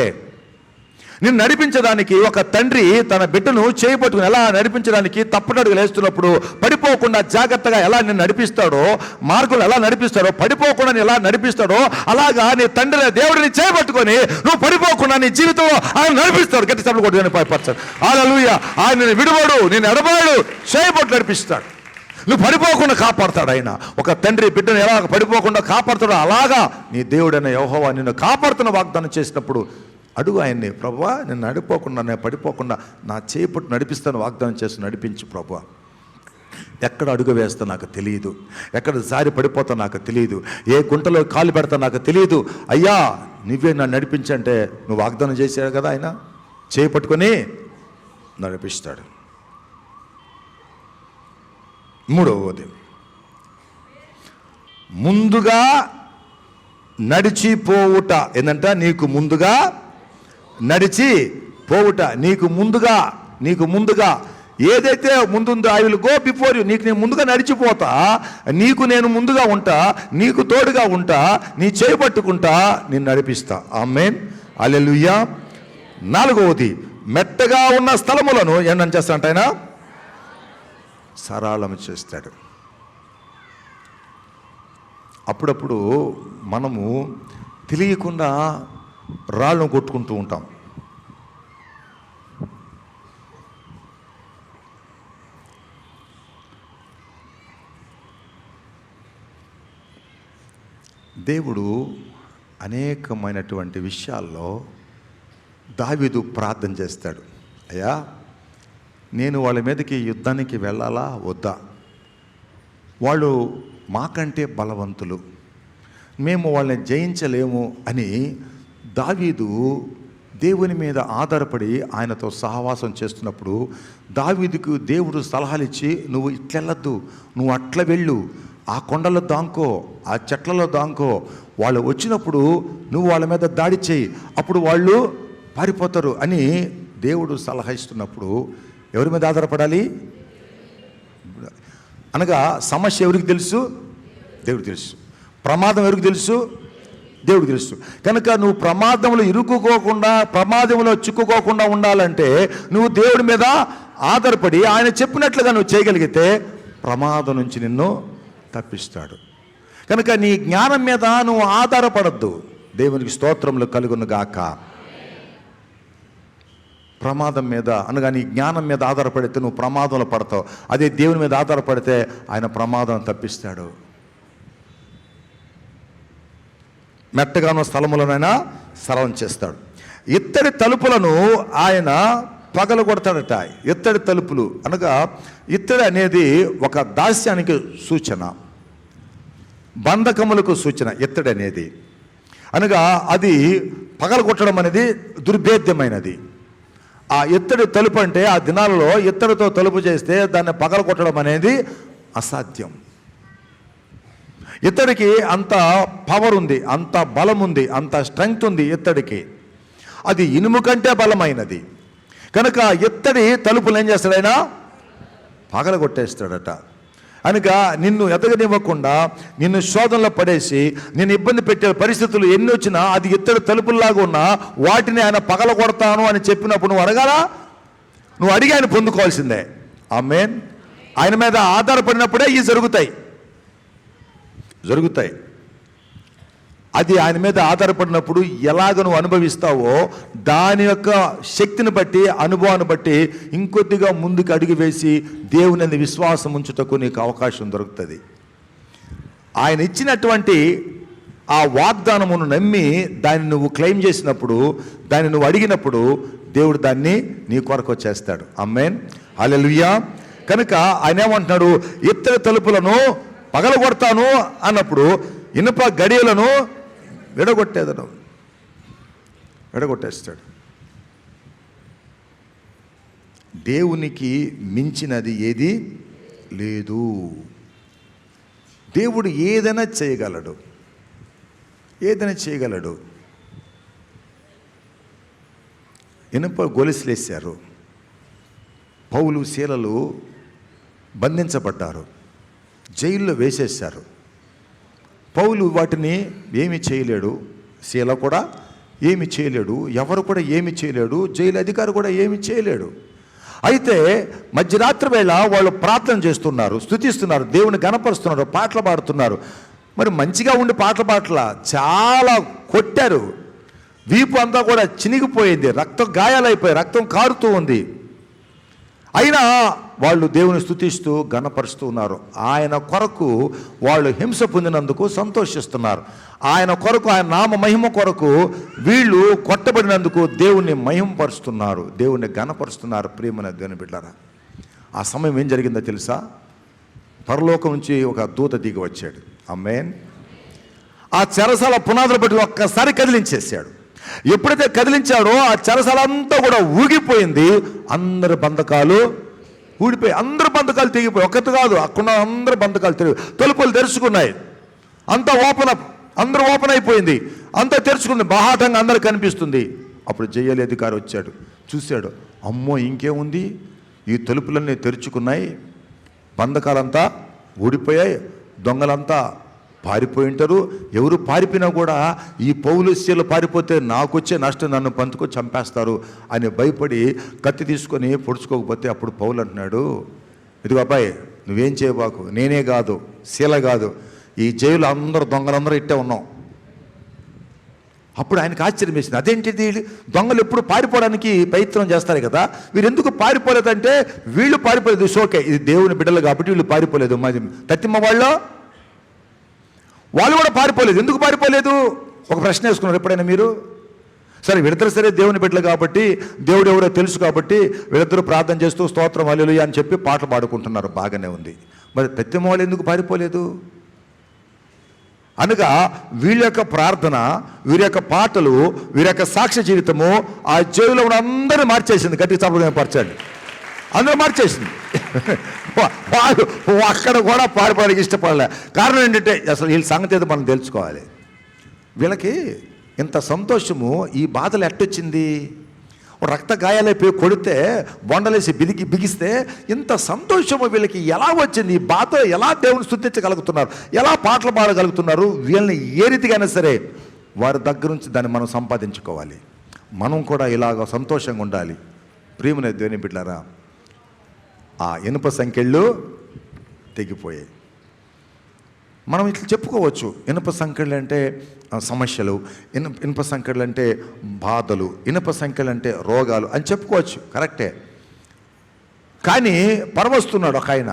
నిన్ను నడిపించడానికి ఒక తండ్రి తన బిడ్డను చేయబట్టుకుని ఎలా నడిపించడానికి తప్పటడుగులు వేస్తున్నప్పుడు పడిపోకుండా జాగ్రత్తగా ఎలా నిన్ను నడిపిస్తాడో, మార్గంలో ఎలా నడిపిస్తాడో, పడిపోకుండా ఎలా నడిపిస్తాడో, అలాగా నీ తండ్రి దేవుడిని చేయబట్టుకొని నువ్వు పడిపోకుండా నీ జీవితంలో ఆయన నడిపిస్తాడు. గట్టి సభలు కొట్టుకొని పడిపరచాడు. హల్లెలూయా. ఆయన నేను విడువడు, నేను ఎడబాడు, చేయబట్టు నడిపిస్తాడు. నువ్వు పడిపోకుండా కాపాడుతాడు ఆయన. ఒక తండ్రి బిడ్డను ఎలా పడిపోకుండా కాపాడుతాడో అలాగా నీ దేవుడైన యెహోవా నిన్ను కాపాడుతున్న వాగ్దానం చేసినప్పుడు అడుగు ఆయన్ని, ప్రభువా నేను నడిపోకుండా, నేను పడిపోకుండా నా చేపట్టు నడిపిస్తాను వాగ్దానం చేసి నడిపించు ప్రభువా. ఎక్కడ అడుగు వేస్తా నాకు తెలియదు, ఎక్కడ జారి పడిపోతా నాకు తెలియదు, ఏ గుంటలో కాలు పెడతా నాకు తెలియదు, అయ్యా నువ్వే నన్ను నడిపించంటే నువ్వు వాగ్దానం చేశాడు కదా, ఆయన చేపట్టుకొని నడిపిస్తాడు. మూడవది, ముందుగా నడిచిపోవుట. ఏంటంట? నీకు ముందుగా నడిచి పోవుట. నీకు ముందుగా ఏదైతే ముందుందో I will go before you. నీకు నేను ముందుగా నడిచిపోతా, నీకు నేను ముందుగా ఉంటా, నీకు తోడుగా ఉంటా, నీ చేయబట్టుకుంటా, నేను నడిపిస్తా. ఆమేన్. హల్లెలూయా. 4వది, మెట్టగా ఉన్న స్థలములను ఏమని చేస్తాడంట ఆయన? సరళం చేస్తాడు. అప్పుడప్పుడు మనము తెలియకుండా రాళ్ళను కొట్టుకుంటూ ఉంటాం. దేవుడు అనేకమైనటువంటి విషయాల్లో దావీదు ప్రార్థన చేస్తాడు. అయ్యా నేను వాళ్ళ మీదకి యుద్ధానికి వెళ్ళాలా వద్దా? వాళ్ళు మాకంటే బలవంతులు, మేము వాళ్ళని జయించలేము అని దావీదు దేవుని మీద ఆధారపడి ఆయనతో సహవాసం చేస్తున్నప్పుడు దావీదుకు దేవుడు సలహాలు ఇచ్చి, నువ్వు ఇట్లెళ్ళద్దు, నువ్వు అట్లా వెళ్ళు, ఆ కొండలో దాంకో, ఆ చెట్లలో దాంకో, వాళ్ళు వచ్చినప్పుడు నువ్వు వాళ్ళ మీద దాడి చేయి, అప్పుడు వాళ్ళు పారిపోతారు అని దేవుడు సలహా ఇస్తున్నప్పుడు ఎవరి మీద ఆధారపడాలి? అనగా సమస్య ఎవరికి తెలుసు? దేవుడికి తెలుసు. ప్రమాదం ఎవరికి తెలుసు? దేవుడికి తెలుసు. కనుక నువ్వు ప్రమాదంలో ఇరుక్కుకోకుండా, ప్రమాదంలో చిక్కుకోకుండా ఉండాలంటే నువ్వు దేవుడి మీద ఆధారపడి ఆయన చెప్పినట్లుగా నువ్వు చేయగలిగితే ప్రమాదం నుంచి నిన్ను తప్పిస్తాడు. కనుక నీ జ్ఞానం మీద నువ్వు ఆధారపడద్దు. దేవునికి స్తోత్రములు కలుగును గాక. ప్రమాదం మీద అనగా నీ జ్ఞానం మీద ఆధారపడితే నువ్వు ప్రమాదంలో పడతావు. అదే దేవుని మీద ఆధారపడితే ఆయన ప్రమాదం తప్పిస్తాడు. మెట్టగానో స్థలములనైనా సరళం చేస్తాడు. ఇత్తడి తలుపులను ఆయన పగలగొడతాడట. ఇత్తడి తలుపులు అనగా ఇత్తడి అనేది ఒక దాస్యానికి సూచన, బంధకములకు సూచన. ఇత్తడి అనేది అనగా అది పగలగొట్టడం అనేది దుర్భేద్యమైనది. ఆ ఇత్తడి తలుపు అంటే ఆ దినాలలో ఇత్తడితో తలుపు చేస్తే దాన్ని పగలగొట్టడం అనేది అసాధ్యం. ఇతడికి అంత పవర్ ఉంది, అంత బలం ఉంది, అంత స్ట్రెంగ్త్ ఉంది ఇత్తడికి. అది ఇనుము కంటే బలమైనది కనుక ఇత్తడి తలుపులు ఏం చేస్తాడైనా పగలగొట్టేస్తాడట. కనుక నిన్ను ఎదగనివ్వకుండా నిన్ను శోధనలో పడేసి నిన్ను ఇబ్బంది పెట్టే పరిస్థితులు ఎన్ని వచ్చినా అది ఇత్తడి తలుపుల్లాగా ఉన్నా వాటిని ఆయన పగలగొడతాను అని చెప్పినప్పుడు నువ్వు అడగాలా? నువ్వు అడిగి ఆయన పొందుకోవాల్సిందే. ఆమేన్. ఆయన మీద ఆధారపడినప్పుడే ఇవి జరుగుతాయి. అది ఆయన మీద ఆధారపడినప్పుడు ఎలాగ నువ్వు అనుభవిస్తావో దాని యొక్క శక్తిని బట్టి, అనుభవాన్ని బట్టి ఇంకొద్దిగా ముందుకు అడుగు వేసి దేవుని యందు విశ్వాసం ఉంచుటకు నీకు అవకాశం దొరుకుతుంది. ఆయన ఇచ్చినటువంటి ఆ వాగ్దానమును నమ్మి దాన్ని నువ్వు క్లెయిమ్ చేసినప్పుడు, దాన్ని నువ్వు అడిగినప్పుడు దేవుడు దాన్ని నీ కొరకు చేస్తాడు. ఆమేన్. హల్లెలూయా. కనుక ఆయన ఏమంటున్నాడు? ఇత్తడి తలుపులను పగలగొడతాను అన్నప్పుడు ఇనుప గడియలను విడగొట్టేస్తాడు. దేవునికి మించినది ఏది లేదు. దేవుడు ఏదైనా చేయగలడు. ఇనుప గొలుసులేశారు. పౌలు శీలలు బంధించబడ్డారు, జైల్లో వేసేశారు. పౌలు వాటిని ఏమి చేయలేడు, శీల కూడా ఏమి చేయలేడు, ఎవరు కూడా ఏమి చేయలేడు, జైలు అధికారి కూడా ఏమి చేయలేడు. అయితే మధ్యరాత్రి వేళ వాళ్ళు ప్రార్థన చేస్తున్నారు, స్తుతిస్తున్నారు, దేవుని గణపరుస్తున్నారు, పాటలు పాడుతున్నారు. మరి మంచిగా ఉండి పాటలు పాటల చాలా కొట్టారు, వీపు అంతా కూడా చినిగిపోయింది, రక్తం గాయాలైపోయి రక్తం కారుతూ ఉంది. అయినా వాళ్ళు దేవుని స్తుతిస్తూ గణపరుస్తూ ఉన్నారు. ఆయన కొరకు వాళ్ళు హింస పొందినందుకు సంతోషిస్తున్నారు. ఆయన కొరకు, ఆయన నామ మహిమ కొరకు వీళ్ళు కొట్టబడినందుకు దేవుణ్ణి మహిమపరుస్తున్నారు, దేవుణ్ణి గణపరుస్తున్నారు. ప్రియమైన దేవుని బిడ్డలారా, ఆ సమయం ఏం జరిగిందో తెలుసా? పరలోకం నుంచి ఒక దూత దిగి వచ్చాడు. ఆమేన్. ఆ చెరసాల పునాదులు బట్టి ఒక్కసారి కదిలించేశాడు. ఎప్పుడైతే కదిలించాడో ఆ చెరసాల అంతా కూడా ఊగిపోయింది. అందరి బంధకాలు ఊడిపోయి, అందరి బంధకాలు తెగిపోయి, ఒక్కటి కాదు, అక్కడ అందరి బంధకాలు తెగి తలుపులు తెరుచుకున్నాయి. అంతా అందరూ ఓపెన్ అయిపోయింది, అంతా తెరుచుకుంది, బాహాటంగా అందరు కనిపిస్తుంది. అప్పుడు జైలు అధికారి వచ్చాడు, చూశాడు. అమ్మో, ఇంకేముంది, ఈ తలుపులన్నీ తెరుచుకున్నాయి, బంధకాలంతా ఊడిపోయాయి, దొంగలంతా పారిపోయి ఉంటారు. ఎవరు పారిపోయినా కూడా ఈ పౌలు శీలలు పారిపోతే నాకు వచ్చే నష్టం, నన్ను పంచుకొని చంపేస్తారు అని భయపడి కత్తి తీసుకొని పొడుచుకోకపోతే అప్పుడు పౌలు అంటున్నాడు, ఇదిగో అబ్బాయి, నువ్వేం చేయబాకు, నేనే కాదు, శీల కాదు, ఈ జైలు అందరూ దొంగలందరూ ఇట్టే ఉన్నాం. అప్పుడు ఆయనకు ఆశ్చర్యం వేసింది. అదేంటిది, దొంగలు ఎప్పుడు పారిపోవడానికి ప్రయత్నం చేస్తారు కదా, వీరు ఎందుకు పారిపోలేదంటే, వీళ్ళు పారిపోలేదు, సోకే, ఇది దేవుని బిడ్డలు కాబట్టి వీళ్ళు పారిపోలేదు. మాది తత్తిమ్మ వాళ్ళు కూడా పారిపోలేదు. ఎందుకు పారిపోలేదు? ఒక ప్రశ్న వేసుకున్నారు ఎప్పుడైనా మీరు? సరే, వీళ్ళిద్దరు సరే దేవుని బిడ్డలు కాబట్టి, దేవుడు ఎవరో తెలుసు కాబట్టి వీళ్ళిద్దరూ ప్రార్థన చేస్తూ స్తోత్రం హల్లెలూయా అని చెప్పి పాటలు పాడుకుంటున్నారు, బాగానే ఉంది. మరి తత్తిమ్మ వాళ్ళు ఎందుకు పారిపోలేదు? అనగా వీళ్ళ యొక్క ప్రార్థన, వీరి యొక్క పాటలు, వీరి యొక్క సాక్ష్య జీవితము ఆ జైలులో ఉన్న అందరినీ మార్చేసింది. గట్టి చప్పగా పరచండి. అందరూ మార్చేసింది. వాళ్ళు అక్కడ కూడా పారిపోవడానికి ఇష్టపడలే. కారణం ఏంటంటే, అసలు వీళ్ళ సంగతి ఏదో మనం తెలుసుకోవాలి. వీళ్ళకి ఇంత సంతోషము, ఈ బాధలు ఎట్టొచ్చింది? రక్త గాయాలైపోయి కొడితే బొండలేసి బిగిస్తే ఇంత సంతోషము వీళ్ళకి ఎలా వచ్చింది? ఈ బాధ ఎలా దేవుని స్తుతించగలుగుతున్నారు, ఎలా పాటలు పాడగలుగుతున్నారు? వీళ్ళని ఏ రీతిగానే సరే వారి దగ్గర నుంచి దాన్ని మనం సంపాదించుకోవాలి. మనం కూడా ఇలాగ సంతోషంగా ఉండాలి. ప్రియమైన దేవుని బిడ్డలారా, ఆ ఇనుప సంకెళ్ళు తెగిపోయాయి. మనం ఇట్లా చెప్పుకోవచ్చు, ఇనుప సంకెళ్ళు అంటే సమస్యలు, ఇనుప సంకెళ్ళు అంటే బాధలు, ఇనుప సంకెళ్ళు అంటే రోగాలు అని చెప్పుకోవచ్చు, కరెక్టే. కానీ పరవస్తున్నాడు ఒక ఆయన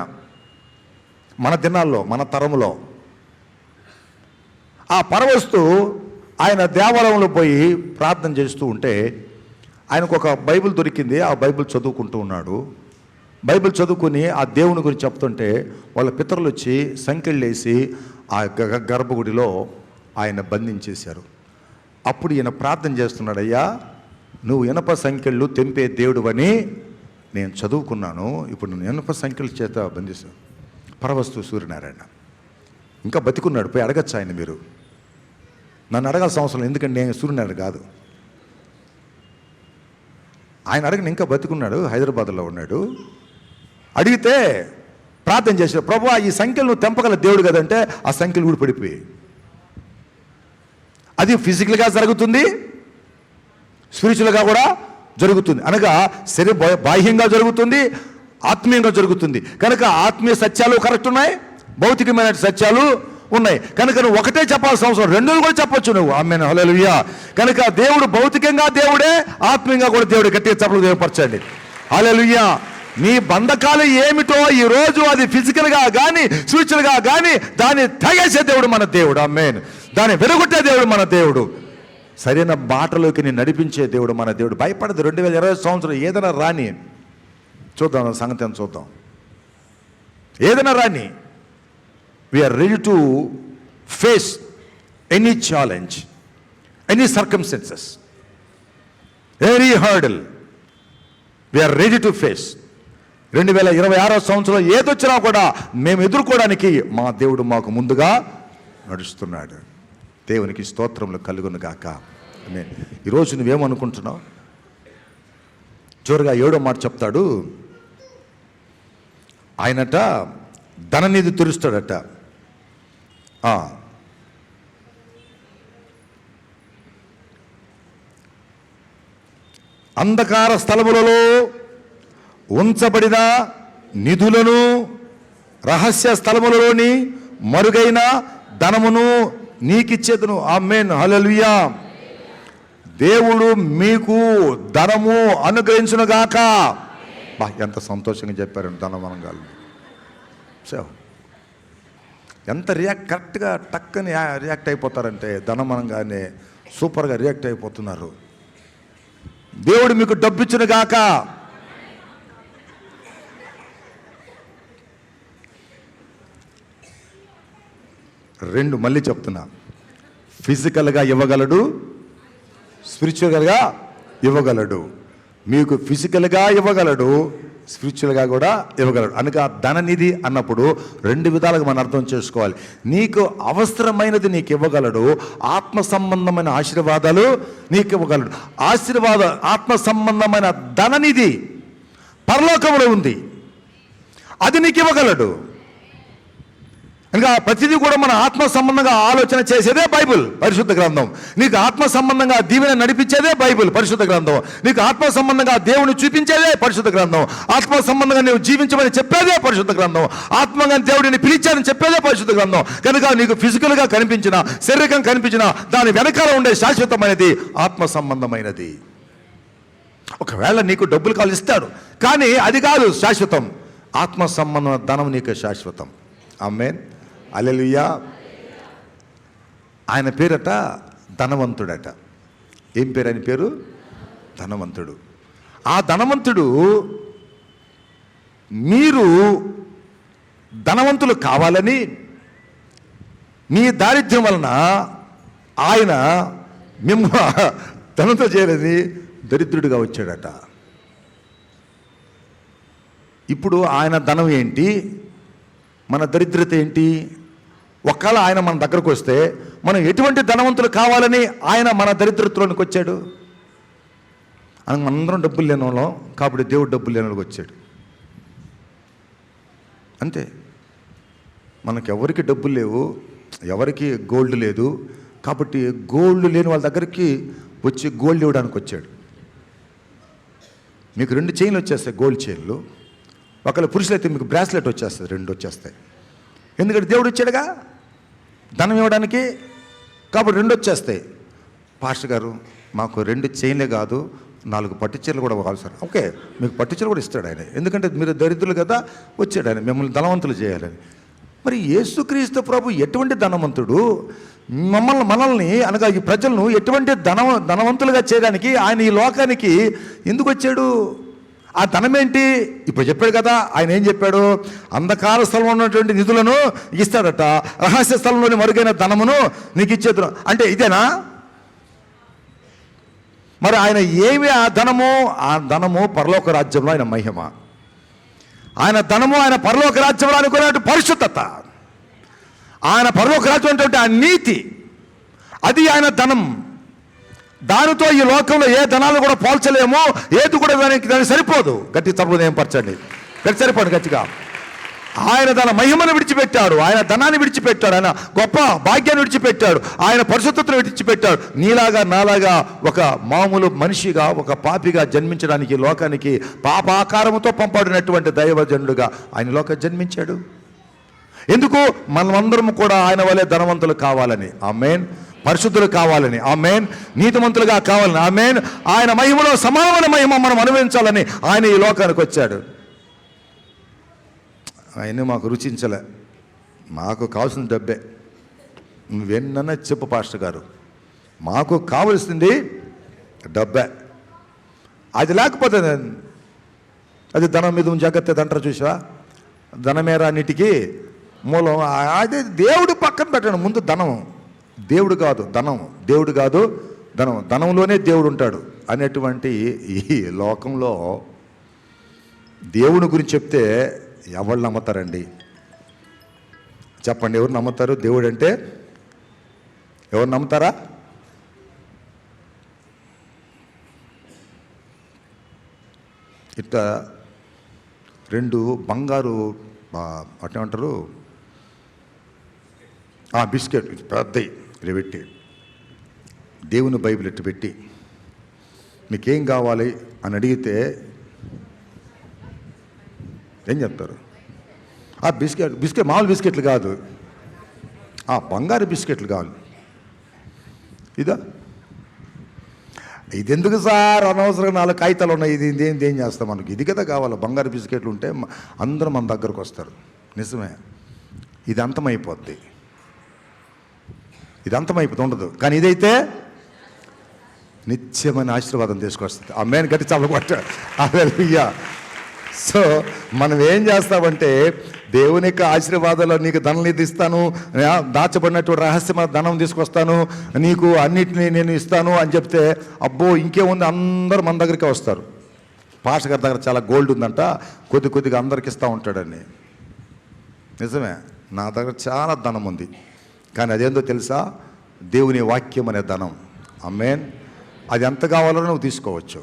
మన దినాల్లో, మన తరంలో. ఆ పరవస్తు ఆయన దేవాలయంలో పోయి ప్రార్థన చేస్తూ ఉంటే ఆయనకు ఒక బైబిల్ దొరికింది. ఆ బైబిల్ చదువుకుంటూ ఉన్నాడు. బైబిల్ చదువుకుని ఆ దేవుని గురించి చెప్తుంటే వాళ్ళ పితరులు వచ్చి సంకెళ్ళేసి ఆ గర్భగుడిలో ఆయన బంధించేశారు. అప్పుడు ఈయన ప్రార్థన చేస్తున్నాడు, అయ్యా, నువ్వు ఇనప సంకెళ్ళు తెంపే దేవుడు అని నేను చదువుకున్నాను, ఇప్పుడు నువ్వు ఇనప సంకెళ్ళ చేత బంధిస్తాను. పరవస్తు సూర్యనారాయణ, ఇంకా బతికున్నాడు, పోయి అడగచ్చు ఆయన. మీరు నన్ను అడగాల్సిన అవసరం లేదు, ఎందుకంటే నేను సూర్యుని కాదు. ఆయన అడగని, ఇంకా బతికున్నాడు, హైదరాబాద్లో ఉన్నాడు. అడిగితే ప్రార్థన చేశాడు, ప్రభువా ఈ సంఖ్యలు నువ్వు తెంపగల దేవుడు కదంటే ఆ సంఖ్యలు కూడా పడిపోయి. అది ఫిజికల్గా జరుగుతుంది, స్పిరిచువల్గా కూడా జరుగుతుంది. అనగా బాహ్యంగా జరుగుతుంది, ఆత్మీయంగా జరుగుతుంది. కనుక ఆత్మీయ సత్యాలు కరెక్ట్ ఉన్నాయి, భౌతికమైన సత్యాలు ఉన్నాయి. కనుక నువ్వు ఒకటే చెప్పాల్సిన అవసరం, రెండోది కూడా చెప్పొచ్చు నువ్వు. ఆమేన్, హల్లెలూయా. కనుక దేవుడు భౌతికంగా దేవుడే, ఆత్మీయంగా కూడా దేవుడు. గట్టిగా చెప్పలు దేవపరచండి, హల్లెలూయా. నీ బంధకాలు ఏమిటో ఈరోజు అది ఫిజికల్గా కానీ స్పిరిచువల్గా కానీ దాన్ని తెగేసే దేవుడు మన దేవుడు. ఆమేన్. దాన్ని వెలుగొట్టే దేవుడు మన దేవుడు. సరైన బాటలోకి నేను నడిపించే దేవుడు మన దేవుడు. భయపడదు. 2020 సంవత్సరం ఏదైనా రాని, చూద్దాం సంగతి అని చూద్దాం. ఏదైనా రాని, we are ready to face any challenge, any circumstances, any hurdle. We are ready to face. 2026 సంవత్సరం ఏదొచ్చినా కూడా మేము ఎదుర్కోవడానికి మా దేవుడు మాకు ముందుగా నడుస్తున్నాడు. దేవునికి స్తోత్రములు కలుగును గాక. ఆమేన్. ఈరోజు నువ్వేమనుకుంటున్నావు? చివరిగా 7వ మాట చెప్తాడు. ఆయనట ధననిధి తెరుస్తాడట. అంధకార స్థలములలో ఉంచబడిన నిధులను, రహస్య స్థలములలోని మరుగైన ధనమును నీకిచ్చేదును. ఆమేన్, హల్లెలూయా. దేవుడు మీకు ధనము అనుగ్రహించునుగాక. బా, ఎంత సంతోషంగా చెప్పారండి ధనమనంగాలు. సో ఎంత కరెక్ట్గా టక్కని రియాక్ట్ అయిపోతారంటే, ధనమనంగానే సూపర్గా రియాక్ట్ అయిపోతున్నారు. దేవుడు మీకు డబ్బిచ్చునుగాక. రెండు మళ్ళీ చెప్తున్నా, ఫిజికల్గా ఇవ్వగలడు, స్పిరిచువల్గా ఇవ్వగలడు. మీకు ఫిజికల్గా ఇవ్వగలడు, స్పిరిచువల్గా కూడా ఇవ్వగలడు. అనగా ధననిధి అన్నప్పుడు 2 విధాలుగా మనం అర్థం చేసుకోవాలి. నీకు అవసరమైనది నీకు ఇవ్వగలడు, ఆత్మ సంబంధమైన ఆశీర్వాదాలు నీకు ఇవ్వగలడు. ఆత్మ సంబంధమైన ధననిధి పరలోకంలో ఉంది, అది నీకు ఇవ్వగలడు. ఇంకా ప్రతిదీ కూడా మన ఆత్మ సంబంధంగా ఆలోచన చేసేదే బైబిల్, పరిశుద్ధ గ్రంథం. నీకు ఆత్మ సంబంధంగా దీవెన నడిపించేదే బైబిల్, పరిశుద్ధ గ్రంథం. నీకు ఆత్మ సంబంధంగా దేవుని చూపించేదే పరిశుద్ధ గ్రంథం. ఆత్మ సంబంధంగా నువ్వు జీవించమని చెప్పేదే పరిశుద్ధ గ్రంథం. ఆత్మగా దేవుడిని పిలిచారని చెప్పేదే పరిశుద్ధ గ్రంథం. కనుక నీకు ఫిజికల్గా కనిపించిన, శారీరకం కనిపించిన, దాని వెనకాల ఉండే శాశ్వతమైనది ఆత్మ సంబంధమైనది. ఒకవేళ నీకు డబ్బులు కావాలి ఇస్తాడు, కానీ అది కాదు శాశ్వతం. ఆత్మ సంబంధం ధనం నీకు శాశ్వతం. ఆమేన్, హల్లెలూయా. ఆయన పేరట ధనవంతుడట. ఏం పేరు ఆయన పేరు? ధనవంతుడు. ఆ ధనవంతుడు, మీరు ధనవంతులు కావాలని మీ దారిద్ర్యం వలన ఆయన మిమ్మల్ని ధనంతో చేరని దరిద్రుడిగా వచ్చాడట. ఇప్పుడు ఆయన ధనం ఏంటి, మన దరిద్రత ఏంటి? ఒకవేళ ఆయన మన దగ్గరకు వస్తే మనం ఎటువంటి ధనవంతులు కావాలని ఆయన మన దరిద్రతలోనికి వచ్చాడు? మనందరం డబ్బులు లేని వాళ్ళం, కాబట్టి దేవుడు డబ్బులు లేని వాళ్ళకి వచ్చాడు. అంతే. మనకు ఎవరికి డబ్బులు లేవు, ఎవరికి గోల్డ్ లేదు, కాబట్టి గోల్డ్ లేని వాళ్ళ దగ్గరికి వచ్చి గోల్డ్ ఇవ్వడానికి వచ్చాడు. మీకు 2 చైన్లు వచ్చేస్తాయి, గోల్డ్ చైన్లు. ఒకవేళ పురుషులైతే మీకు బ్రాస్లెట్ వచ్చేస్తుంది, 2 వచ్చేస్తాయి. ఎందుకంటే దేవుడు వచ్చాడుగా ధనం ఇవ్వడానికి, కాబట్టి 2 వచ్చేస్తాయి. పాస్టర్ గారు మాకు 2 చైన్లే కాదు, 4 పట్టు చీరలు కూడా కావాలి సార్. ఓకే, మీకు పట్టు చీరలు కూడా ఇస్తాడు ఆయన, ఎందుకంటే మీరు దరిద్రులు కదా, వచ్చాడు ఆయన మిమ్మల్ని ధనవంతులు చేయాలని. మరి యేసుక్రీస్తు ప్రభు ఎటువంటి ధనవంతుడు? మనల్ని అనగా ఈ ప్రజలను ఎటువంటి ధనవంతులుగా చేయడానికి ఆయన ఈ లోకానికి ఎందుకు వచ్చాడు? ఆ ధనమేంటి? ఇప్పుడు చెప్పాడు కదా, ఆయన ఏం చెప్పాడు? అంధకార స్థలంలో ఉన్నటువంటి నిధులను ఇస్తాడట, రహస్య స్థలంలోని మరుగైన ధనమును నీకు ఇచ్చేద్దు. అంటే ఇదేనా? మరి ఆయన ఏమి ఆ ధనము? ఆ ధనము పరలోక రాజ్యంలో ఆయన మహిమ. ఆయన ధనము ఆయన పరలోక రాజ్యంలో అనుకున్నట్టు పరిశుద్ధత. ఆయన పరలోక రాజ్యం అంటే ఆ నీతి, అది ఆయన ధనం. దానితో ఈ లోకంలో ఏ ధనాలు కూడా పోల్చలేము, ఏది కూడా దానికి సరిపోదు. గట్టి తప్పులు ఏం గట్టి సరిపోదు గట్టిగా. ఆయన తన మహిమను విడిచిపెట్టాడు, ఆయన ధనాన్ని విడిచిపెట్టాడు, ఆయన గొప్ప భాగ్యాన్ని విడిచిపెట్టాడు, ఆయన పరిశుద్ధతను విడిచిపెట్టాడు. నీలాగా నాలాగా ఒక మామూలు మనిషిగా, ఒక పాపిగా జన్మించడానికి లోకానికి పాపాకారముతో పంపబడినటువంటి దైవజనుడుగా ఆయన లోక జన్మించాడు. ఎందుకు? మనమందరం కూడా ఆయన వలె ధనవంతులు కావాలని, ఆమేన్. పరిశుద్ధులు కావాలని, ఆమేన్. నీతిమంతులుగా కావాలని, ఆమేన్. ఆయన మహిమలో సమానమైన మహిమ మనం అనుభవించాలని ఆయన ఈ లోకానికి వచ్చాడు. ఆయన మాకు రుచించలే, మాకు కావాల్సిన డబ్బే. నువ్వెన్నన్నా చెప్పు పాస్టర్ గారు, మాకు కావలసింది డబ్బే. అది లేకపోతే అది ధనం మీద జాగ్రత్త అంటారు చూసా, ధనమేరా అన్నిటికీ మూలం. అదే దేవుడు పక్కన పెట్టండి, ముందు ధనం. దేవుడు కాదు ధనం, దేవుడు కాదు ధనం, ధనంలోనే దేవుడు ఉంటాడు అనేటువంటి ఈ లోకంలో దేవుని గురించి చెప్తే ఎవరు నమ్ముతారండి? చెప్పండి, ఎవరు నమ్ముతారు? దేవుడు అంటే ఎవరు నమ్ముతారా? ఇట్లా 2 బంగారు అటేమంటారు బిస్కెట్ పెద్దవి ఇలా పెట్టి, దేవుని బైబిల్ ఇట్టు పెట్టి మీకేం కావాలి అని అడిగితే ఏం చెప్తారు? బిస్కెట్ మామూలు బిస్కెట్లు కాదు, బంగారు బిస్కెట్లు కావాలి. ఇది ఎందుకు సార్, అనవసరంగా 4 కాగితాలు ఉన్నాయి, ఇది ఏం చేస్తాం మనకి? ఇది కదా కావాలి. బంగారు బిస్కెట్లు ఉంటే అందరూ మన దగ్గరకు వస్తారు. నిజమే, ఇది అంతమైపోద్ది, ఇది అంతమైపోతుంది, ఉండదు. కానీ ఇదైతే నిత్యమైన ఆశీర్వాదం తీసుకొస్తుంది. ఆమేన్. గట్టి చల్లబట్టాడు. హల్లెలూయా. సో మనం ఏం చేస్తామంటే, దేవుని యొక్క ఆశీర్వాదాలు, నీకు ధనం ఇస్తాను, దాచబడినటువంటి రహస్యమైన ధనం తీసుకొస్తాను, నీకు అన్నిటినీ నేను ఇస్తాను అని చెప్తే, అబ్బో ఇంకేముంది, అందరూ మన దగ్గరికి వస్తారు. పాస్టర్ గారి దగ్గర చాలా గోల్డ్ ఉందంట, కొద్దిగా అందరికి ఇస్తూ ఉంటాడని. నిజమే, నా దగ్గర చాలా ధనం ఉంది, కానీ అదేందో తెలుసా? దేవుని వాక్యం అనే ధనం. ఆమేన్. అది ఎంత కావాలో నువ్వు తీసుకోవచ్చు.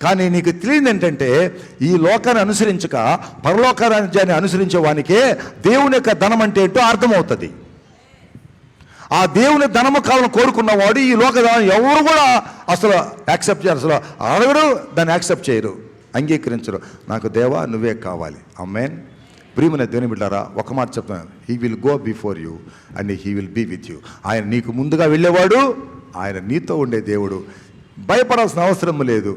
కానీ నీకు తెలియదు ఏంటంటే, ఈ లోకాన్ని అనుసరించక పరలోక రాజ్యాన్ని అనుసరించే వానికే దేవుని యొక్క ధనం అంటే ఏంటో అర్థమవుతుంది. ఆ దేవుని ధనము కావాలని కోరుకున్నవాడు ఈ లోక ధనం ఎవరు కూడా అసలు యాక్సెప్ట్ చేయరు, అసలు అడగరు, దాన్ని యాక్సెప్ట్ చేయరు, అంగీకరించరు. నాకు దేవా నువ్వే కావాలి. ఆమేన్. ప్రియమైన దేవుని బిడ్డారా, ఒక మాట చెప్తాను, he will go before you and he will be with you. ఆయన నీకు ముందుగా వెళ్ళేవాడు, ఆయన నీతో ఉండే దేవుడు. భయపడాల్సిన అవసరం లేదు.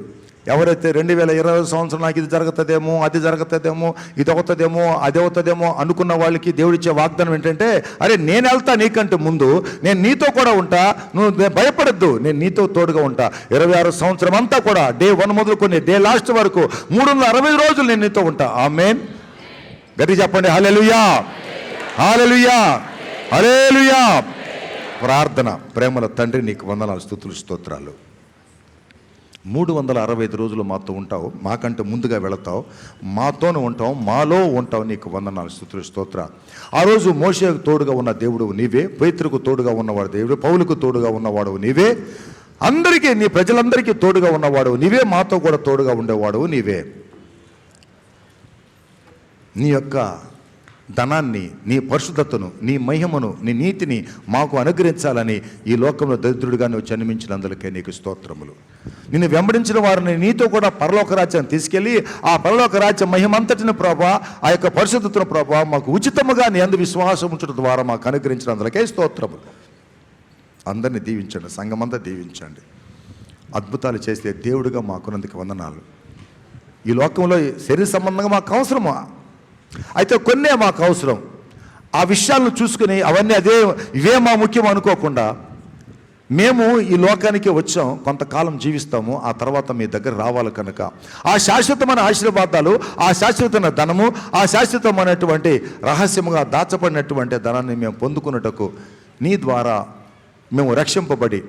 ఎవరైతే 2020 సంవత్సరం నాకు ఇది జరుగుతుందేమో, అది జరుగుతుందేమో, ఇది అవుతుందేమో, అది అవుతుందేమో అనుకున్న వాళ్ళకి దేవుడిచ్చే వాగ్దానం ఏంటంటే, అరే నేను వెళ్తా నీకంటే ముందు, నేను నీతో కూడా ఉంటా, నువ్వు భయపడద్దు, నేను నీతో తోడుగా ఉంటా. 26 సంవత్సరం అంతా కూడా డే 1 మొదలుకొని డే లాస్ట్ వరకు 360 రోజులు నేను నీతో ఉంటా. ఆమేన్. గట్టి చెప్పండి, హల్లెలూయా, హల్లెలూయా, హల్లెలూయా. ప్రార్థన. ప్రేమల తండ్రి, నీకు వందనాలు, స్తుతులు, స్తోత్రాలు. 365 రోజులు మాతో ఉంటావు, మాకంటే ముందుగా వెళతావు, మాతోనే ఉంటావు, మాలో ఉంటావు. నీకు వందనాలు, స్తుతులు, స్తోత్ర. ఆ రోజు మోషేకు తోడుగా ఉన్న దేవుడు నీవే, పేతురుకు తోడుగా ఉన్నవాడు దేవుడు, పౌలుకు తోడుగా ఉన్నవాడు నీవే, అందరికీ, నీ ప్రజలందరికీ తోడుగా ఉన్నవాడు నీవే, మాతో కూడా తోడుగా ఉండేవాడు నీవే. నీ యొక్క ధనాన్ని, నీ పరిశుద్ధతను, నీ మహిమను, నీ నీతిని మాకు అనుగ్రహించాలని ఈ లోకంలో దరిద్రుడిగా నువ్వు జన్మించినందుకే నీకు స్తోత్రములు. నిన్ను వెంబడించిన వారిని నీతో కూడా పరలోక రాజ్యాన్ని తీసుకెళ్ళి, ఆ పరలోక రాజ్య మహిమంతటిని ప్రభా, ఆ యొక్క పరిశుద్ధతను ప్రభా, మాకు ఉచితముగా నీ అందు విశ్వాసం ఉంచడం ద్వారా మాకు అనుగ్రహించినందుకే స్తోత్రములు. అందరినీ దీవించండి, సంఘమంతా దీవించండి. అద్భుతాలు చేస్తే దేవుడిగా మాకున్నందుకు వందనాలు. ఈ లోకంలో శరీర సంబంధంగా మాకు అవసరమా? అయితే కొన్నే మాకు అవసరం. ఆ విషయాలను చూసుకుని అవన్నీ ఇవే మా ముఖ్యం అనుకోకుండా, మేము ఈ లోకానికి వచ్చాం, కొంతకాలం జీవిస్తాము, ఆ తర్వాత మీ దగ్గర రావాలి కనుక ఆ శాశ్వతమైన ఆశీర్వాదాలు, ఆ శాశ్వతమైన ధనము, ఆ శాశ్వతమైనటువంటి రహస్యముగా దాచబడినటువంటి ధనాన్ని మేము పొందుకున్నటకు, నీ ద్వారా మేము రక్షింపబడి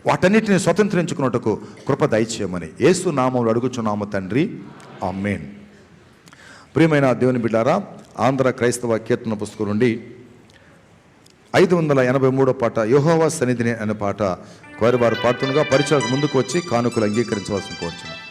వాటన్నిటిని స్వతంత్రించుకున్నటకు కృప దయచేయమని యేసు నామములో అడుగుచున్నాము తండ్రి. ఆమేన్. ప్రియమైన దేవుని బిడ్డారా, ఆంధ్ర క్రైస్తవ కీర్తన పుస్తకం నుండి 583 పాట యెహోవా సన్నిధిని అనే పాట కోరివారు పాడుతుండగా పరిచయకు ముందుకు వచ్చి కానుకలు అంగీకరించవలసిన కోరుచున్నాను.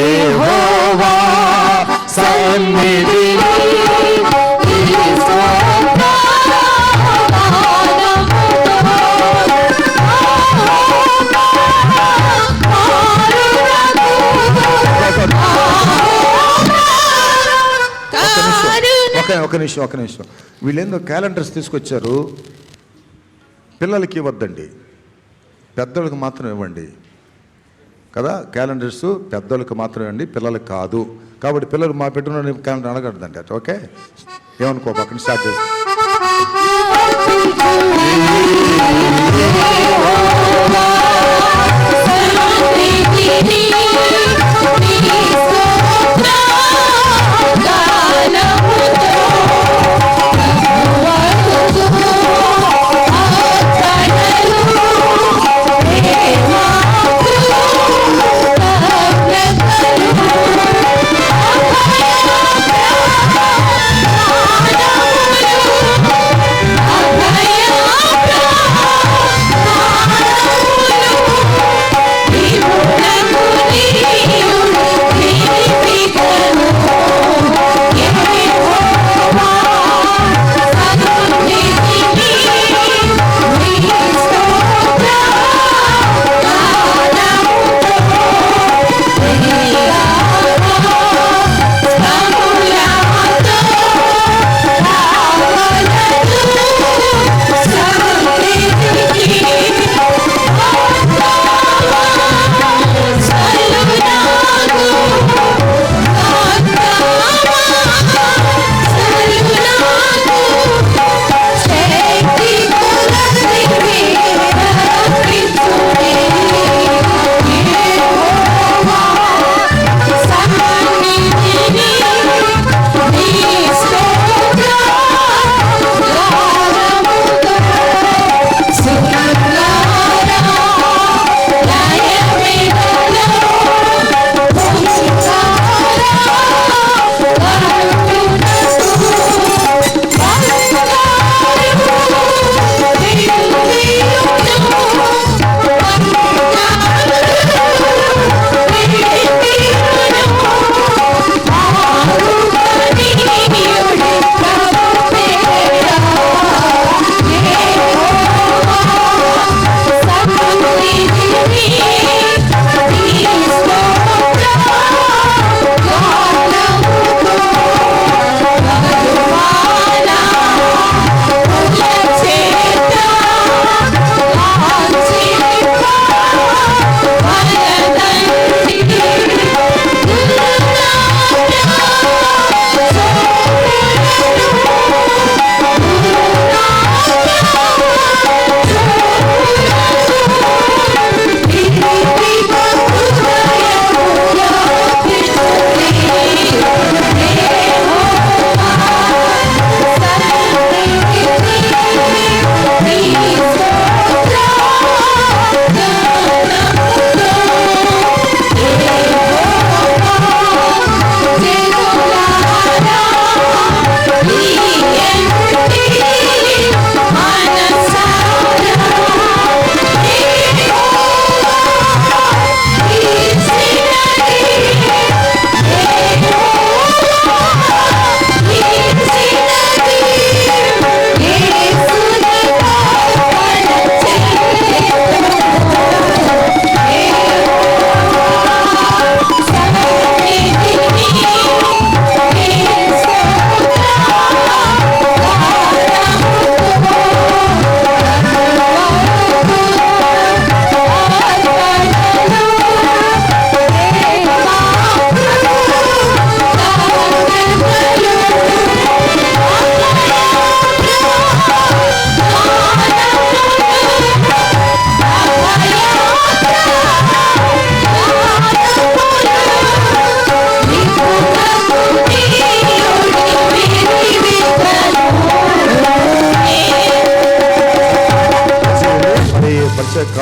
యెహోవా సన్నిధిని ఒక నిమిషం వీళ్ళేందో క్యాలెండర్స్ తీసుకొచ్చారు. పిల్లలకి ఇవ్వద్దండి, పెద్దలకు మాత్రం ఇవ్వండి కదా. క్యాలెండర్స్ పెద్దలకు మాత్రం ఇవ్వండి, పిల్లలకు కాదు. కాబట్టి పిల్లలు మా పెట్టుకున్న క్యాలెండర్ అడగడదండి. అట్లా ఓకే, ఏమనుకో పక్కన స్టార్ట్ చేస్తాం.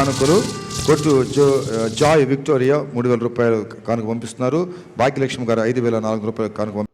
కానుకలు కొట్టు జాయ్ విక్టోరియా 3,000 రూపాయలు కానుక పంపిస్తున్నారు. భాగ్యలక్ష్మి గారు 5,400 రూపాయలు కానుక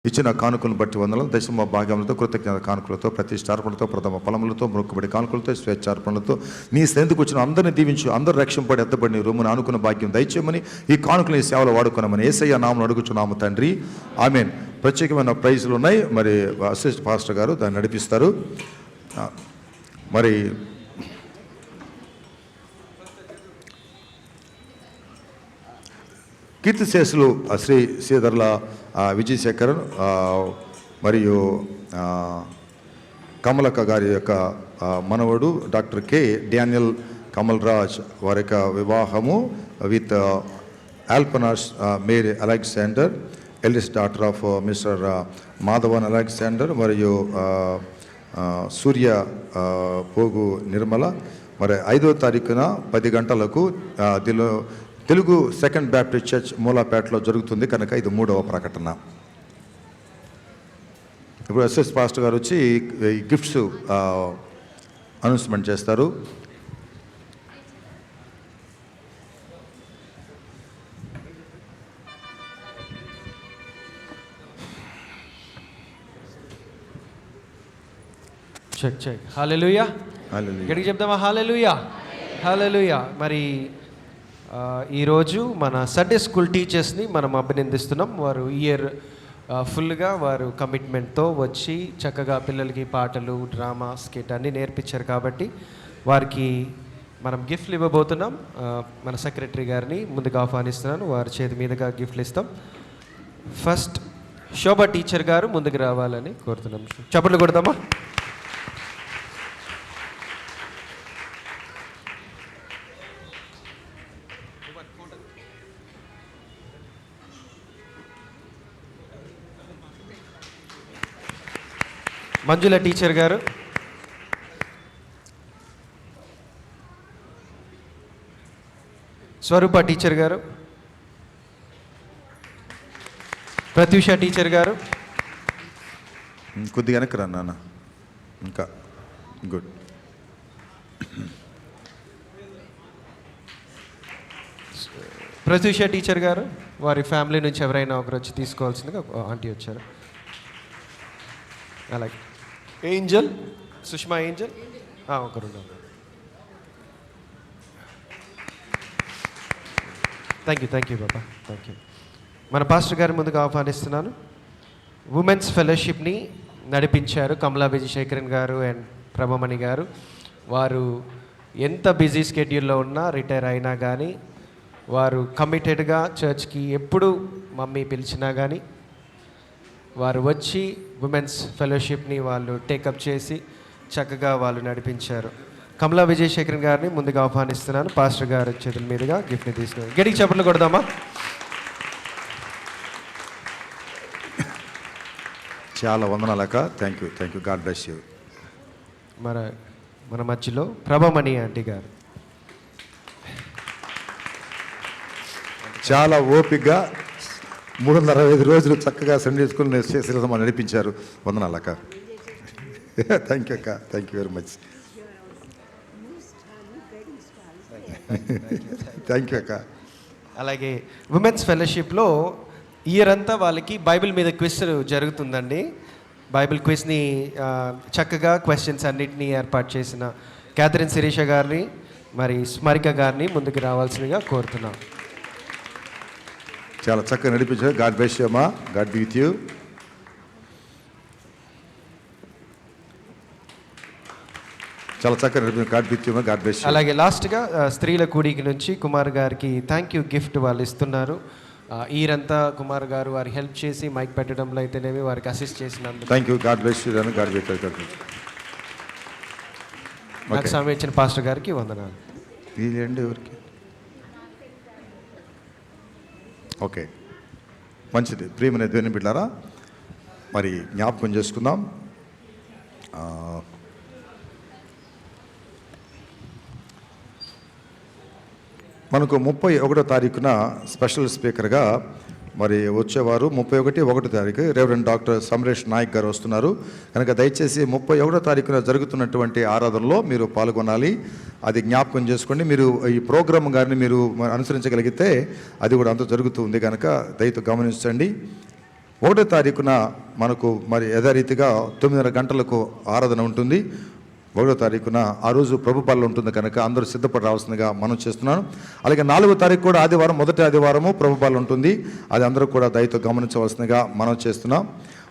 ఇచ్చిన కానుకలను బట్టి వందనాలు. దశమ భాగములతో, కృతజ్ఞత కానుకలతో, ప్రతిష్టార్పణలతో, ప్రథమ ఫలములతో, మొక్కుబడి కానుకలతో, స్వేచ్ఛార్పణలతో నీ శ్రేందుకు వచ్చిన అందరిని దీవించు. అందరూ రక్షింపడి ఎత్తబడి నీ రొమ్మును ఆనుకున్న భాగ్యం దయచేయమని, ఈ కానుకలు ఈ సేవలు వాడుకున్నామని యేసయ్య నామమున అడుగుచున్నాము తండ్రి, ఆమేన్. ప్రత్యేకమైన ప్రైజులు ఉన్నాయి. మరి అసిస్టెంట్ పాస్టర్ గారు దాన్ని నడిపిస్తారు. మరి కీర్తిశేషులు శ్రీ శ్రీధర్ల విజయశేఖరన్ మరియు కమలక్క గారి యొక్క మనవడు doctor K Daniel Kamal Raj వారి యొక్క వివాహము విత్ ఆల్పనాస్ Mary Alexander, eldest daughter of mister Madhavan Alexander మరియు సూర్య పోగు నిర్మల. మరి 5వ తారీఖున 10 గంటలకు తెలుగు సెకండ్ బ్యాప్టిస్ట్ చర్చ్ మూలాపేటలో జరుగుతుంది కనుక ఇది 3వ ప్రకటన. ఇప్పుడు ఎస్ఎస్ పాస్టర్ గారు వచ్చి గిఫ్ట్స్ అనౌన్స్మెంట్ చేస్తారు. Check check. హల్లెలూయా. గట్టిగా చెప్దామా? హల్లెలూయా, హల్లెలూయా. మరి ఈరోజు మన సండే స్కూల్ టీచర్స్ని మనం అభినందిస్తున్నాం. వారు ఇయర్ ఫుల్గా వారు కమిట్మెంట్తో వచ్చి చక్కగా పిల్లలకి పాటలు, డ్రామా, స్కిట్ అన్నీ నేర్పించారు. కాబట్టి వారికి మనం గిఫ్ట్లు ఇవ్వబోతున్నాం. మన సెక్రటరీ గారిని ముందుగా ఆహ్వానిస్తున్నాను. వారి చేతి మీదుగా గిఫ్ట్లు ఇస్తాం. ఫస్ట్ శోభా టీచర్ గారు ముందుకు రావాలని కోరుతున్నాం. చప్పట్లు కొడతామా? మంజుల టీచర్ గారు, స్వరూప టీచర్ గారు, ప్రత్యూష టీచర్ గారు. కొద్దిగా వెనక్కి రా నాన్న. ఇంకా గుడ్. ప్రత్యూష టీచర్ గారు, వారి ఫ్యామిలీ నుంచి ఎవరైనా ఒకరు వచ్చి తీసుకోవాల్సిందిగా ఆంటీ వచ్చారు. అలాగే ఏంజల్, సుష్మా ఏంజల్ ఒకరు. Thank you Baba, thank you. మన పాస్టర్ గారి ముందుగా ఆహ్వానిస్తున్నాను. ఉమెన్స్ ఫెలోషిప్ని నడిపించారు కమలా విజయశేఖరన్ గారు అండ్ ప్రభమణి గారు. వారు ఎంత బిజీ స్కెడ్యూల్లో ఉన్నా, రిటైర్ అయినా కానీ వారు కమిటెడ్గా చర్చ్కి ఎప్పుడు మమ్మీ పిలిచినా కానీ వారు వచ్చి ఉమెన్స్ ఫెలోషిప్ని వాళ్ళు టేకప్ చేసి చక్కగా వాళ్ళు నడిపించారు. కమలా విజయశేఖరన్ గారిని ముందుగా ఆహ్వానిస్తున్నాను. పాస్టర్ గారి చేతుల మీదుగా గిఫ్ట్ని తీసుకుని గట్టిగా చప్పట్లు కొడదామా? చాలా వందనాలక. Thank you, God bless you. మన మధ్యలో ప్రభమణి ఆంటీ గారు చాలా ఓపికగా 365 రోజులు చక్కగా సండే స్కూల్ శ్రీరమ నడిపించారు. వందనాలక్క. థ్యాంక్ యూ అక్క, thank you very much. Thank you అక్క. అలాగే ఉమెన్స్ ఫెలోషిప్లో ఇయర్ అంతా వాళ్ళకి బైబిల్ మీద క్విజ్ జరుగుతుందండి. బైబిల్ క్విజ్ని చక్కగా క్వశ్చన్స్ అన్నిటినీ ఏర్పాటు చేసిన క్యాథరిన్ శిరీష గారిని మరి స్మరిక గారిని ముందుకు రావాల్సిందిగా కోరుతున్నాం. చాలా చక్కగా నడిపించారు. గాడ్ బ్లెస్ యు అమ్మా. God be with you. చాలా చక్కగా నడిపించారు. గాడ్ బీ విత్ యూ అమ్మా. God bless you. అలాగే లాస్ట్గా స్త్రీల కూడికి నుంచి కుమార్ గారికి థ్యాంక్ యూ గిఫ్ట్ వాళ్ళు ఇస్తున్నారు. ఈరంతా కుమార్ గారు వారికి హెల్ప్ చేసి మైక్ పెట్టడంలో అయితేనేమి వారికి అసిస్ట్ చేసినందుకు thank you. God bless you. God be with you. నాకు సమయం ఇచ్చిన పాస్టర్ గారికి వందనాలు. వీళ్ళండి ఎవరికి? ఓకే, మంచిది. ప్రియమైన దేవుని బిడ్డలారా, మరి జ్ఞాపకం చేసుకుందాం. మనకు 31వ తారీఖున స్పెషల్ స్పీకర్గా మరి వచ్చేవారు 31 తారీఖు రెవరెండ్ డాక్టర్ సమరేష్ నాయక్ గారు వస్తున్నారు. కనుక దయచేసి 31వ తారీఖున జరుగుతున్నటువంటి ఆరాధనలో మీరు పాల్గొనాలి. అది జ్ఞాపకం చేసుకోండి. మీరు ఈ ప్రోగ్రామ్ గారిని మీరు అనుసరించగలిగితే అది కూడా అంత జరుగుతుంది. కనుక దయతో గమనించండి. 1వ తారీఖున మనకు మరి యథారీతిగా 9:30 గంటలకు ఆరాధన ఉంటుంది. 1వ తారీఖున ఆ రోజు ప్రభు పాలన ఉంటుంది. కనుక అందరూ సిద్ధపడి రావాల్సిందిగా మనం చేస్తున్నాను. అలాగే 4వ తారీఖు కూడా ఆదివారం, మొదటి ఆదివారము ప్రభు పాలన ఉంటుంది. అది అందరూ కూడా దయతో గమనించవలసిందిగా మనం చేస్తున్నాం.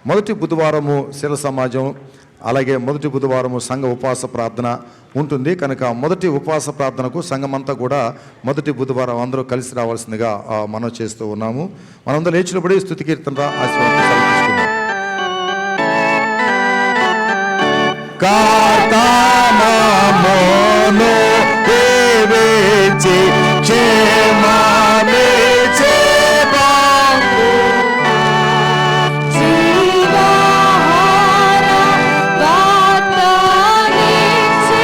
మొదటి బుధవారము శిల సమాజం, అలాగే మొదటి బుధవారము సంఘ ఉపవాస ప్రార్థన ఉంటుంది. కనుక మొదటి ఉపవాస ప్రార్థనకు సంఘమంతా కూడా మొదటి బుధవారం అందరూ కలిసి రావాల్సిందిగా మనం చేస్తూ ఉన్నాము. మనందరూ లేచినప్పుడే స్తుతి కీర్తన ఆశీర్వాదం. కాతామోను దేవేచి క్షేమామే చేబాంగు జీవాహార వాతానిచి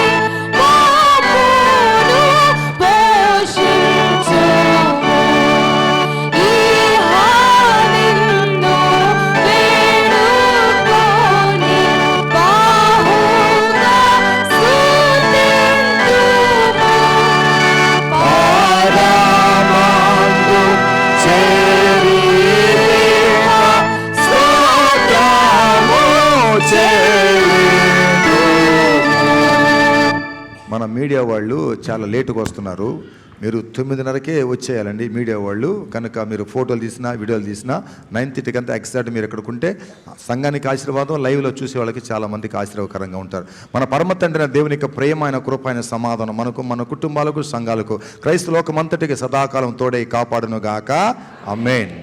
పాపును పోషించుము ఈహానిన్ను వేడుకొని బాహుగా స్తుతింతుము పారమాంగు చేరిన స్తోత్రము చేయుము. మన మీడియా వాళ్ళు చాలా లేటుగా వస్తున్నారు. మీరు 9:30కే వచ్చేయాలండి మీడియా వాళ్ళు. కనుక మీరు ఫోటోలు తీసినా వీడియోలు తీసినా 9:30 అంతా ఎగ్జాక్ట్ మీరు ఎక్కడికి ఉంటే సంఘానికి ఆశీర్వాదం, లైవ్లో చూసే వాళ్ళకి చాలామందికి ఆశీర్వాదకరంగా ఉంటారు. మన పరమ తండ్రి దేవుని యొక్క ప్రేమ, ఆయన కృప, ఆయన సమాధానం మనకు, మన కుటుంబాలకు, సంఘాలకు, క్రైస్తవ లోకమంతటికి సదాకాలం తోడై కాపాడును గాక. ఆమేన్.